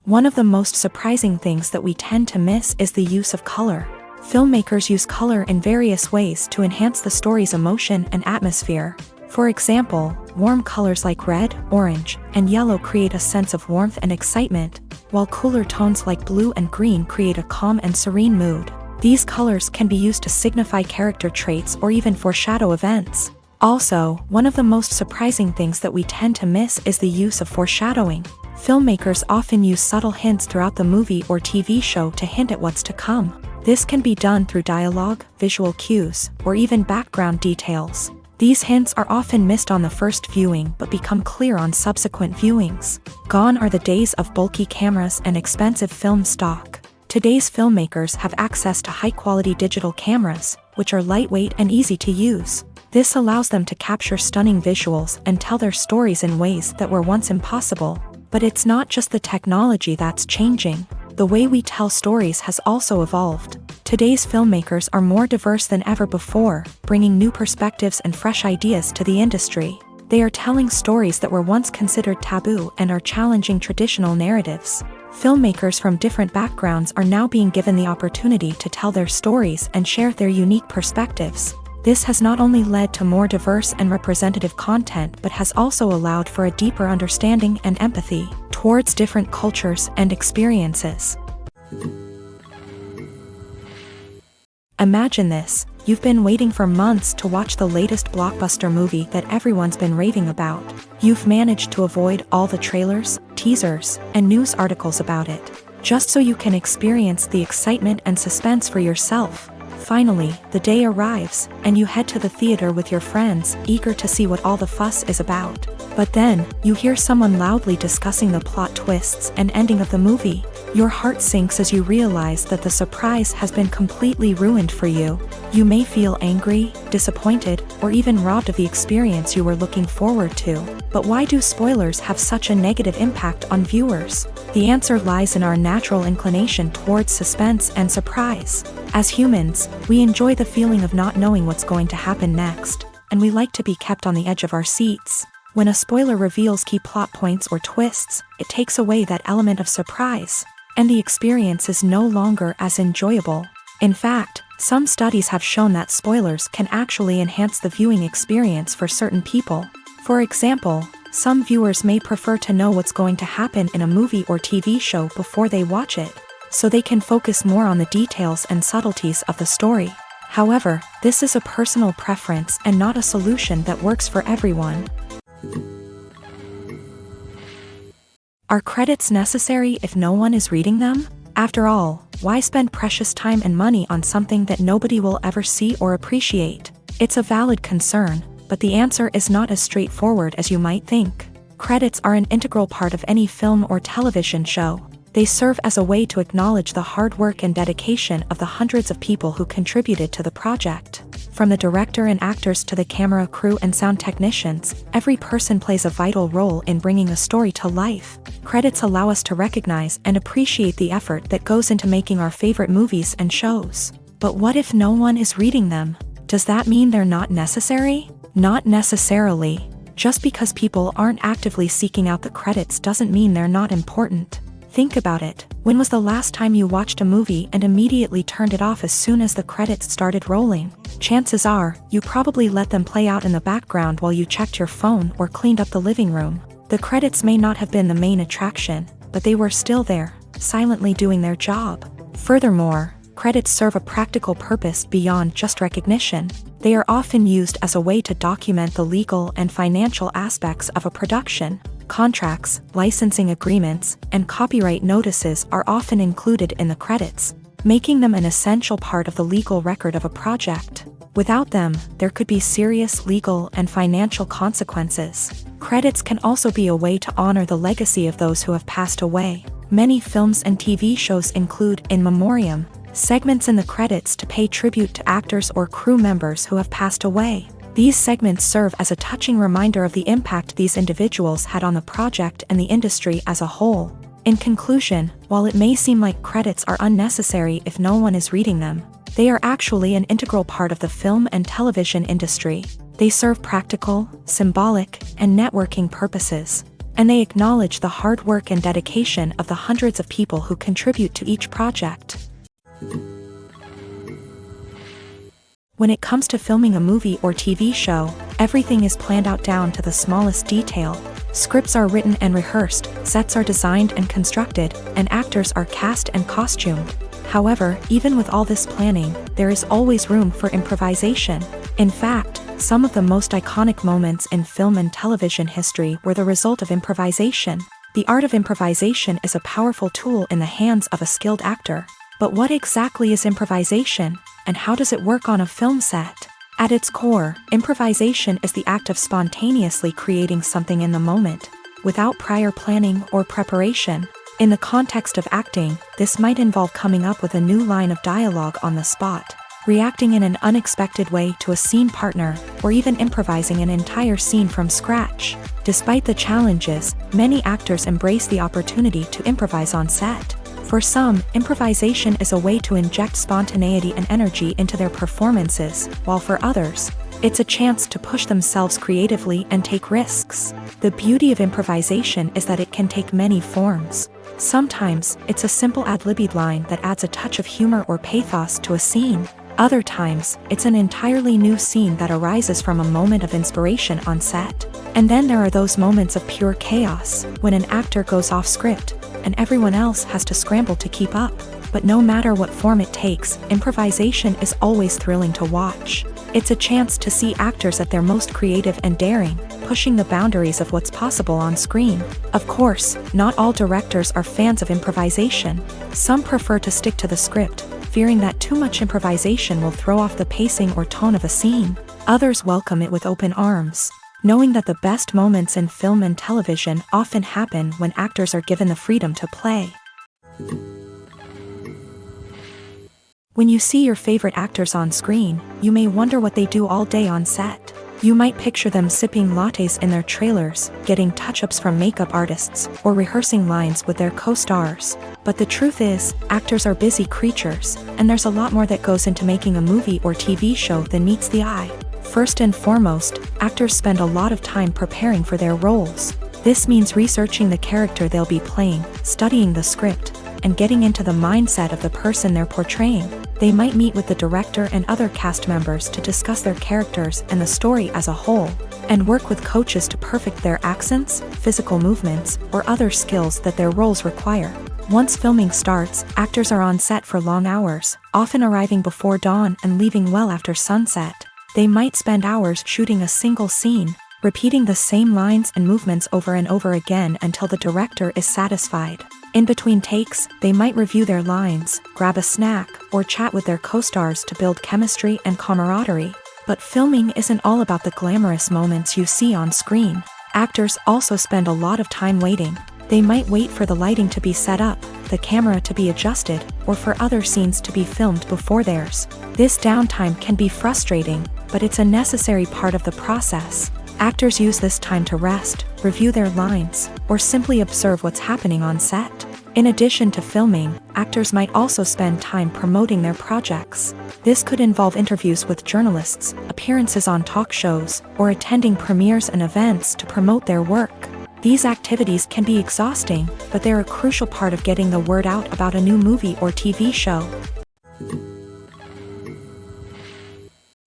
One of the most surprising things that we tend to miss is the use of color. Filmmakers use color in various ways to enhance the story's emotion and atmosphere. For example, warm colors like red, orange, and yellow create a sense of warmth and excitement, while cooler tones like blue and green create a calm and serene mood. These colors can be used to signify character traits or even foreshadow events. Also, one of the most surprising things that we tend to miss is the use of foreshadowing. Filmmakers often use subtle hints throughout the movie or TV show to hint at what's to come. This can be done through dialogue, visual cues, or even background details. These hints are often missed on the first viewing but become clear on subsequent viewings. Gone are the days of bulky cameras and expensive film stock. Today's filmmakers have access to high-quality digital cameras, which are lightweight and easy to use. This allows them to capture stunning visuals and tell their stories in ways that were once impossible. But it's not just the technology that's changing. The way we tell stories has also evolved. Today's filmmakers are more diverse than ever before, bringing new perspectives and fresh ideas to the industry. They are telling stories that were once considered taboo and are challenging traditional narratives. Filmmakers from different backgrounds are now being given the opportunity to tell their stories and share their unique perspectives. This has not only led to more diverse and representative content but has also allowed for a deeper understanding and empathy towards different cultures and experiences. Imagine this: you've been waiting for months to watch the latest blockbuster movie that everyone's been raving about. You've managed to avoid all the trailers, teasers, and news articles about it, just so you can experience the excitement and suspense for yourself. Finally, the day arrives, and you head to the theater with your friends, eager to see what all the fuss is about. But then, you hear someone loudly discussing the plot twists and ending of the movie. Your heart sinks as you realize that the surprise has been completely ruined for you. You may feel angry, disappointed, or even robbed of the experience you were looking forward to. But why do spoilers have such a negative impact on viewers? The answer lies in our natural inclination towards suspense and surprise. As humans, we enjoy the feeling of not knowing what's going to happen next, and we like to be kept on the edge of our seats. When a spoiler reveals key plot points or twists, it takes away that element of surprise, and the experience is no longer as enjoyable. In fact, some studies have shown that spoilers can actually enhance the viewing experience for certain people. For example, some viewers may prefer to know what's going to happen in a movie or TV show before they watch it, so they can focus more on the details and subtleties of the story. However, this is a personal preference and not a solution that works for everyone. Are credits necessary if no one is reading them? After all, why spend precious time and money on something that nobody will ever see or appreciate? It's a valid concern, but the answer is not as straightforward as you might think. Credits are an integral part of any film or television show. They serve as a way to acknowledge the hard work and dedication of the hundreds of people who contributed to the project. From the director and actors to the camera crew and sound technicians, every person plays a vital role in bringing a story to life. Credits allow us to recognize and appreciate the effort that goes into making our favorite movies and shows. But what if no one is reading them? Does that mean they're not necessary? Not necessarily. Just because people aren't actively seeking out the credits doesn't mean they're not important. Think about it. When was the last time you watched a movie and immediately turned it off as soon as the credits started rolling? Chances are, you probably let them play out in the background while you checked your phone or cleaned up the living room. The credits may not have been the main attraction, but they were still there, silently doing their job. Furthermore, credits serve a practical purpose beyond just recognition. They are often used as a way to document the legal and financial aspects of a production. Contracts, licensing agreements, and copyright notices are often included in the credits, making them an essential part of the legal record of a project. Without them, there could be serious legal and financial consequences. Credits can also be a way to honor the legacy of those who have passed away. Many films and TV shows include in memoriam segments in the credits to pay tribute to actors or crew members who have passed away. These segments serve as a touching reminder of the impact these individuals had on the project and the industry as a whole. In conclusion, while it may seem like credits are unnecessary if no one is reading them, they are actually an integral part of the film and television industry. They serve practical, symbolic, and networking purposes, and they acknowledge the hard work and dedication of the hundreds of people who contribute to each project. When it comes to filming a movie or TV show, everything is planned out down to the smallest detail. Scripts are written and rehearsed, sets are designed and constructed, and actors are cast and costumed. However, even with all this planning, there is always room for improvisation. In fact, some of the most iconic moments in film and television history were the result of improvisation. The art of improvisation is a powerful tool in the hands of a skilled actor. But what exactly is improvisation, and how does it work on a film set? At its core, improvisation is the act of spontaneously creating something in the moment, without prior planning or preparation. In the context of acting, this might involve coming up with a new line of dialogue on the spot, reacting in an unexpected way to a scene partner, or even improvising an entire scene from scratch. Despite the challenges, many actors embrace the opportunity to improvise on set. For some, improvisation is a way to inject spontaneity and energy into their performances, while for others, it's a chance to push themselves creatively and take risks. The beauty of improvisation is that it can take many forms. Sometimes, it's a simple ad-libbed line that adds a touch of humor or pathos to a scene. Other times, it's an entirely new scene that arises from a moment of inspiration on set. And then there are those moments of pure chaos, when an actor goes off script, and everyone else has to scramble to keep up. But no matter what form it takes, improvisation is always thrilling to watch. It's a chance to see actors at their most creative and daring, pushing the boundaries of what's possible on screen. Of course, not all directors are fans of improvisation. Some prefer to stick to the script, fearing that too much improvisation will throw off the pacing or tone of a scene. Others welcome it with open arms, knowing that the best moments in film and television often happen when actors are given the freedom to play. When you see your favorite actors on screen, you may wonder what they do all day on set. You might picture them sipping lattes in their trailers, getting touch-ups from makeup artists, or rehearsing lines with their co-stars. But the truth is, actors are busy creatures, and there's a lot more that goes into making a movie or TV show than meets the eye. First and foremost, actors spend a lot of time preparing for their roles. This means researching the character they'll be playing, studying the script, and getting into the mindset of the person they're portraying. They might meet with the director and other cast members to discuss their characters and the story as a whole, and work with coaches to perfect their accents, physical movements, or other skills that their roles require. Once filming starts, actors are on set for long hours, often arriving before dawn and leaving well after sunset. They might spend hours shooting a single scene, repeating the same lines and movements over and over again until the director is satisfied. In between takes, they might review their lines, grab a snack, or chat with their co-stars to build chemistry and camaraderie. But filming isn't all about the glamorous moments you see on screen. Actors also spend a lot of time waiting. They might wait for the lighting to be set up, the camera to be adjusted, or for other scenes to be filmed before theirs. This downtime can be frustrating, but it's a necessary part of the process. Actors use this time to rest, review their lines, or simply observe what's happening on set. In addition to filming, actors might also spend time promoting their projects. This could involve interviews with journalists, appearances on talk shows, or attending premieres and events to promote their work. These activities can be exhausting, but they're a crucial part of getting the word out about a new movie or TV show.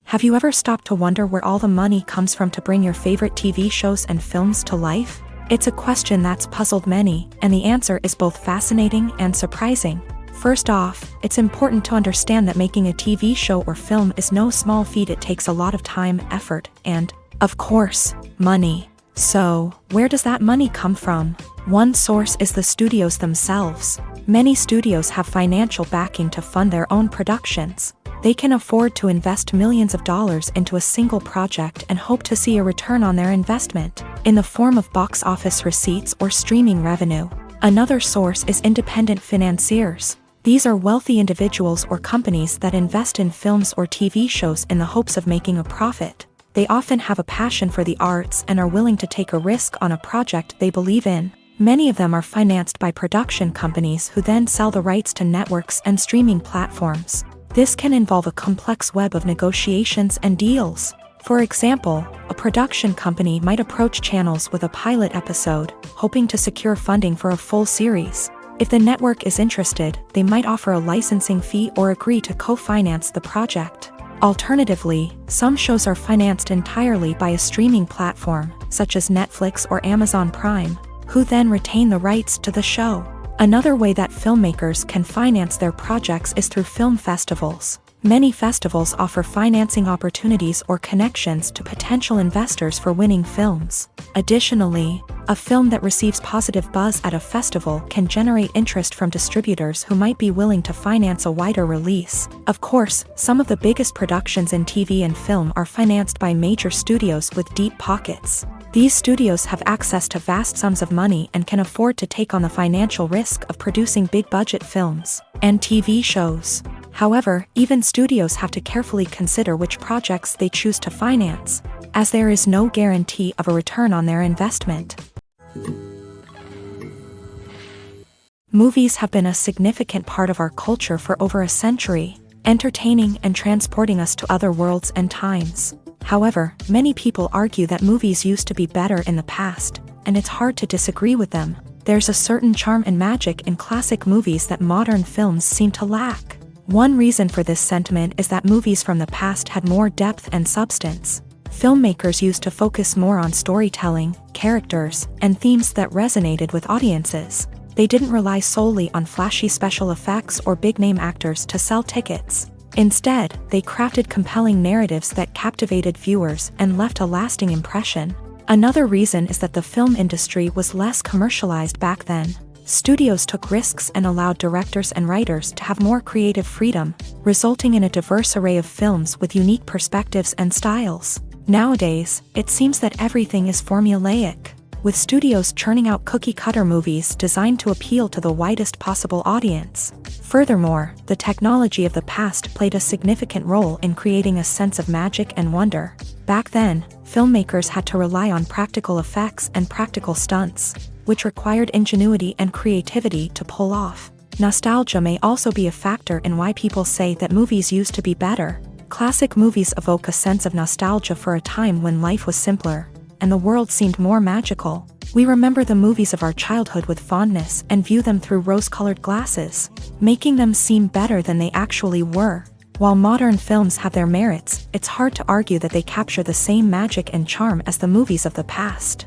Have you ever stopped to wonder where all the money comes from to bring your favorite TV shows and films to life? It's a question that's puzzled many, and the answer is both fascinating and surprising. First off, it's important to understand that making a TV show or film is no small feat. It takes a lot of time, effort, and, of course, money. So, where does that money come from? One source is the studios themselves. Many studios have financial backing to fund their own productions. They can afford to invest millions of dollars into a single project and hope to see a return on their investment, in the form of box office receipts or streaming revenue. Another source is independent financiers. These are wealthy individuals or companies that invest in films or TV shows in the hopes of making a profit. They often have a passion for the arts and are willing to take a risk on a project they believe in. Many of them are financed by production companies who then sell the rights to networks and streaming platforms. This can involve a complex web of negotiations and deals. For example, a production company might approach channels with a pilot episode, hoping to secure funding for a full series. If the network is interested, they might offer a licensing fee or agree to co-finance the project. Alternatively, some shows are financed entirely by a streaming platform, such as Netflix or Amazon Prime, who then retain the rights to the show. Another way that filmmakers can finance their projects is through film festivals. Many festivals offer financing opportunities or connections to potential investors for winning films. Additionally, a film that receives positive buzz at a festival can generate interest from distributors who might be willing to finance a wider release. Of course, some of the biggest productions in TV and film are financed by major studios with deep pockets. These studios have access to vast sums of money and can afford to take on the financial risk of producing big-budget films and TV shows. However, even studios have to carefully consider which projects they choose to finance, as there is no guarantee of a return on their investment. Movies have been a significant part of our culture for over a century, entertaining and transporting us to other worlds and times. However, many people argue that movies used to be better in the past, and it's hard to disagree with them. There's a certain charm and magic in classic movies that modern films seem to lack. One reason for this sentiment is that movies from the past had more depth and substance. Filmmakers used to focus more on storytelling, characters, and themes that resonated with audiences. They didn't rely solely on flashy special effects or big-name actors to sell tickets. Instead, they crafted compelling narratives that captivated viewers and left a lasting impression. Another reason is that the film industry was less commercialized back then. Studios took risks and allowed directors and writers to have more creative freedom, resulting in a diverse array of films with unique perspectives and styles. Nowadays, it seems that everything is formulaic, with studios churning out cookie-cutter movies designed to appeal to the widest possible audience. Furthermore, the technology of the past played a significant role in creating a sense of magic and wonder. Back then, filmmakers had to rely on practical effects and practical stunts, which required ingenuity and creativity to pull off. Nostalgia may also be a factor in why people say that movies used to be better. Classic movies evoke a sense of nostalgia for a time when life was simpler, and the world seemed more magical. We remember the movies of our childhood with fondness and view them through rose-colored glasses, making them seem better than they actually were. While modern films have their merits, it's hard to argue that they capture the same magic and charm as the movies of the past.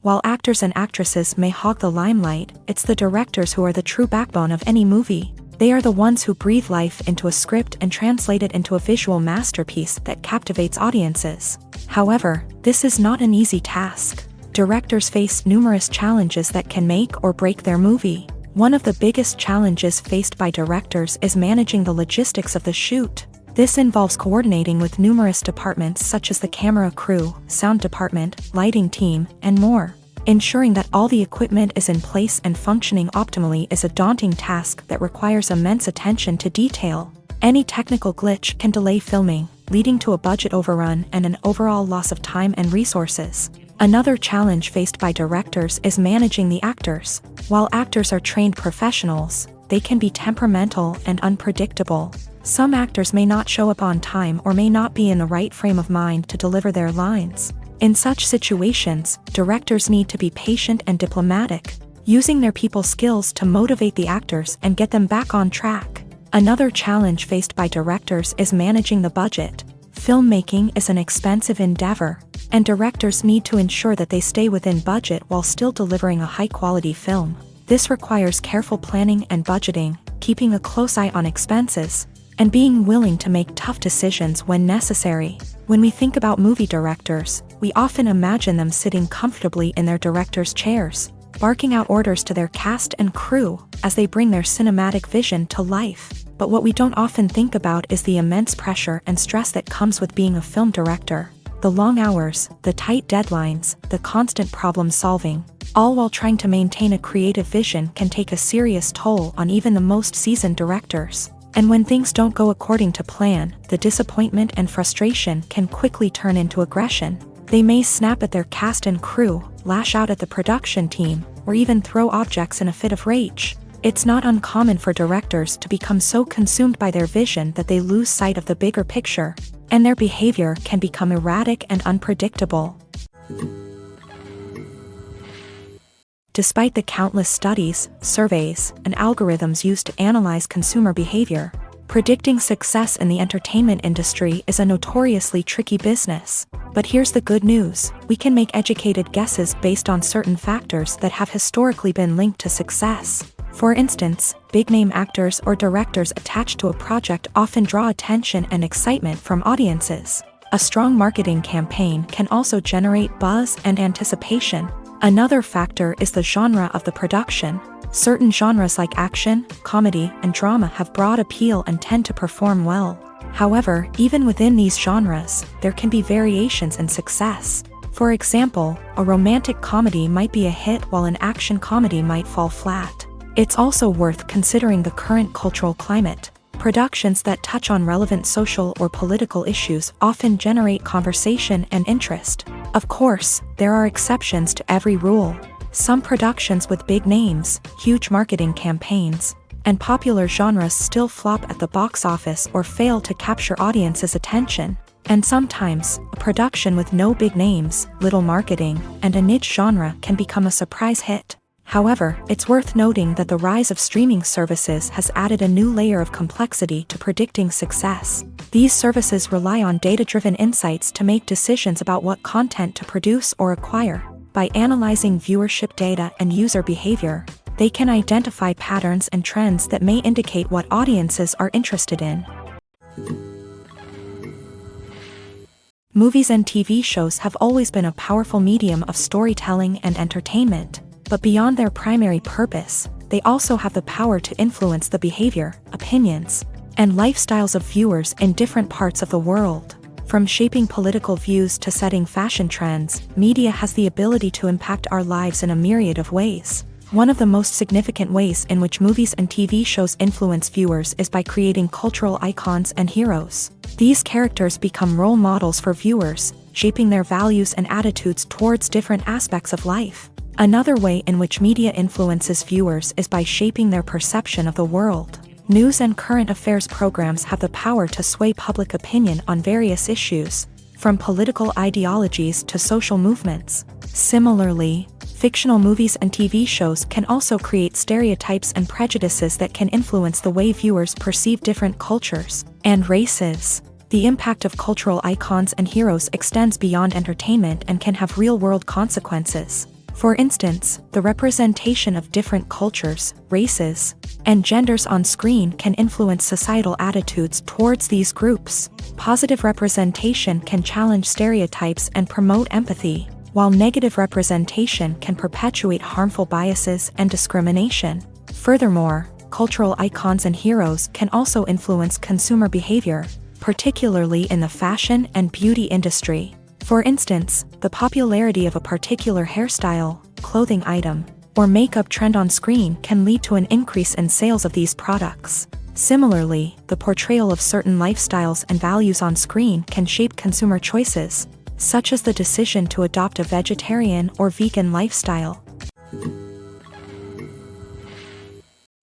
While actors and actresses may hog the limelight, it's the directors who are the true backbone of any movie. They are the ones who breathe life into a script and translate it into a visual masterpiece that captivates audiences. However, this is not an easy task. Directors face numerous challenges that can make or break their movie. One of the biggest challenges faced by directors is managing the logistics of the shoot. This involves coordinating with numerous departments such as the camera crew, sound department, lighting team, and more. Ensuring that all the equipment is in place and functioning optimally is a daunting task that requires immense attention to detail. Any technical glitch can delay filming, leading to a budget overrun and an overall loss of time and resources. Another challenge faced by directors is managing the actors. While actors are trained professionals, they can be temperamental and unpredictable. Some actors may not show up on time or may not be in the right frame of mind to deliver their lines. In such situations, directors need to be patient and diplomatic, using their people skills to motivate the actors and get them back on track. Another challenge faced by directors is managing the budget. Filmmaking is an expensive endeavor, and directors need to ensure that they stay within budget while still delivering a high-quality film. This requires careful planning and budgeting, keeping a close eye on expenses, and being willing to make tough decisions when necessary. When we think about movie directors, we often imagine them sitting comfortably in their director's chairs, barking out orders to their cast and crew as they bring their cinematic vision to life. But what we don't often think about is the immense pressure and stress that comes with being a film director. The long hours, the tight deadlines, the constant problem solving, all while trying to maintain a creative vision can take a serious toll on even the most seasoned directors. And when things don't go according to plan, the disappointment and frustration can quickly turn into aggression. They may snap at their cast and crew, lash out at the production team, or even throw objects in a fit of rage. It's not uncommon for directors to become so consumed by their vision that they lose sight of the bigger picture, and their behavior can become erratic and unpredictable. Despite the countless studies, surveys, and algorithms used to analyze consumer behavior, predicting success in the entertainment industry is a notoriously tricky business. But here's the good news: we can make educated guesses based on certain factors that have historically been linked to success. For instance, big-name actors or directors attached to a project often draw attention and excitement from audiences. A strong marketing campaign can also generate buzz and anticipation. Another factor is the genre of the production. Certain genres like action, comedy, and drama have broad appeal and tend to perform well. However, even within these genres, there can be variations in success. For example, a romantic comedy might be a hit while an action comedy might fall flat. It's also worth considering the current cultural climate. Productions that touch on relevant social or political issues often generate conversation and interest. Of course, there are exceptions to every rule. Some productions with big names, huge marketing campaigns, and popular genres still flop at the box office or fail to capture audiences' attention. And sometimes, a production with no big names, little marketing, and a niche genre can become a surprise hit. However, it's worth noting that the rise of streaming services has added a new layer of complexity to predicting success. These services rely on data-driven insights to make decisions about what content to produce or acquire. By analyzing viewership data and user behavior, they can identify patterns and trends that may indicate what audiences are interested in. Movies and TV shows have always been a powerful medium of storytelling and entertainment. But beyond their primary purpose, they also have the power to influence the behavior, opinions, and lifestyles of viewers in different parts of the world. From shaping political views to setting fashion trends, media has the ability to impact our lives in a myriad of ways. One of the most significant ways in which movies and TV shows influence viewers is by creating cultural icons and heroes. These characters become role models for viewers, shaping their values and attitudes towards different aspects of life. Another way in which media influences viewers is by shaping their perception of the world. News and current affairs programs have the power to sway public opinion on various issues, from political ideologies to social movements. Similarly, fictional movies and TV shows can also create stereotypes and prejudices that can influence the way viewers perceive different cultures and races. The impact of cultural icons and heroes extends beyond entertainment and can have real-world consequences. For instance, the representation of different cultures, races, and genders on screen can influence societal attitudes towards these groups. Positive representation can challenge stereotypes and promote empathy, while negative representation can perpetuate harmful biases and discrimination. Furthermore, cultural icons and heroes can also influence consumer behavior, particularly in the fashion and beauty industry. For instance, the popularity of a particular hairstyle, clothing item, or makeup trend on screen can lead to an increase in sales of these products. Similarly, the portrayal of certain lifestyles and values on screen can shape consumer choices, such as the decision to adopt a vegetarian or vegan lifestyle.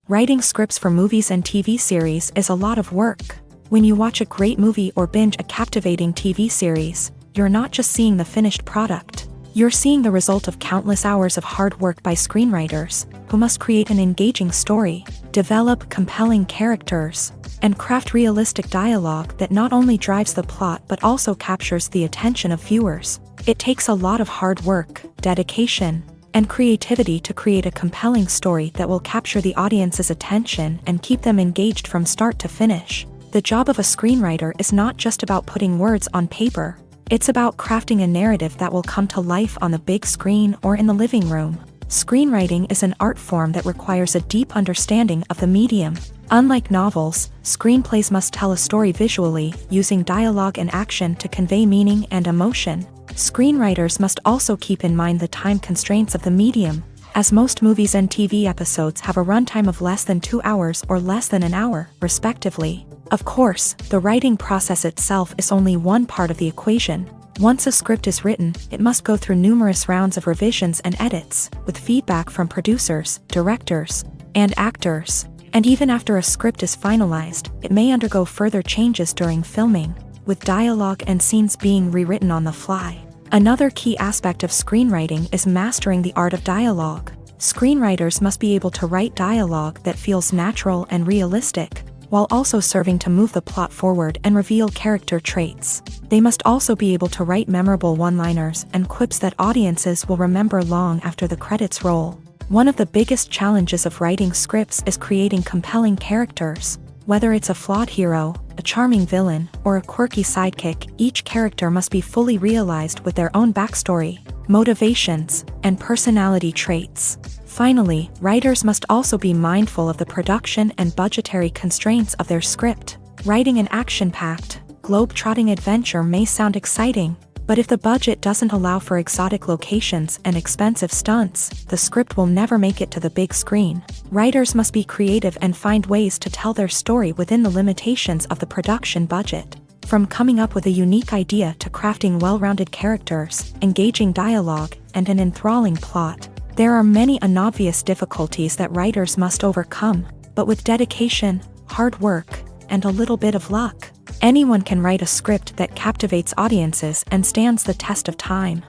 Writing scripts for movies and TV series is a lot of work. When you watch a great movie or binge a captivating TV series, you're not just seeing the finished product. You're seeing the result of countless hours of hard work by screenwriters, who must create an engaging story, develop compelling characters, and craft realistic dialogue that not only drives the plot but also captures the attention of viewers. It takes a lot of hard work, dedication, and creativity to create a compelling story that will capture the audience's attention and keep them engaged from start to finish. The job of a screenwriter is not just about putting words on paper. It's about crafting a narrative that will come to life on the big screen or in the living room. Screenwriting is an art form that requires a deep understanding of the medium. Unlike novels, screenplays must tell a story visually, using dialogue and action to convey meaning and emotion. Screenwriters must also keep in mind the time constraints of the medium, as most movies and TV episodes have a runtime of less than 2 hours or less than an hour, respectively. Of course, the writing process itself is only one part of the equation. Once a script is written, it must go through numerous rounds of revisions and edits, with feedback from producers, directors, and actors. And even after a script is finalized, it may undergo further changes during filming, with dialogue and scenes being rewritten on the fly. Another key aspect of screenwriting is mastering the art of dialogue. Screenwriters must be able to write dialogue that feels natural and realistic, while also serving to move the plot forward and reveal character traits. They must also be able to write memorable one-liners and quips that audiences will remember long after the credits roll. One of the biggest challenges of writing scripts is creating compelling characters. Whether it's a flawed hero, a charming villain, or a quirky sidekick, each character must be fully realized with their own backstory, motivations, and personality traits. Finally, writers must also be mindful of the production and budgetary constraints of their script. Writing an action-packed, globe-trotting adventure may sound exciting, but if the budget doesn't allow for exotic locations and expensive stunts, the script will never make it to the big screen. Writers must be creative and find ways to tell their story within the limitations of the production budget. From coming up with a unique idea to crafting well-rounded characters, engaging dialogue, and an enthralling plot, there are many unobvious difficulties that writers must overcome, but with dedication, hard work, and a little bit of luck, anyone can write a script that captivates audiences and stands the test of time.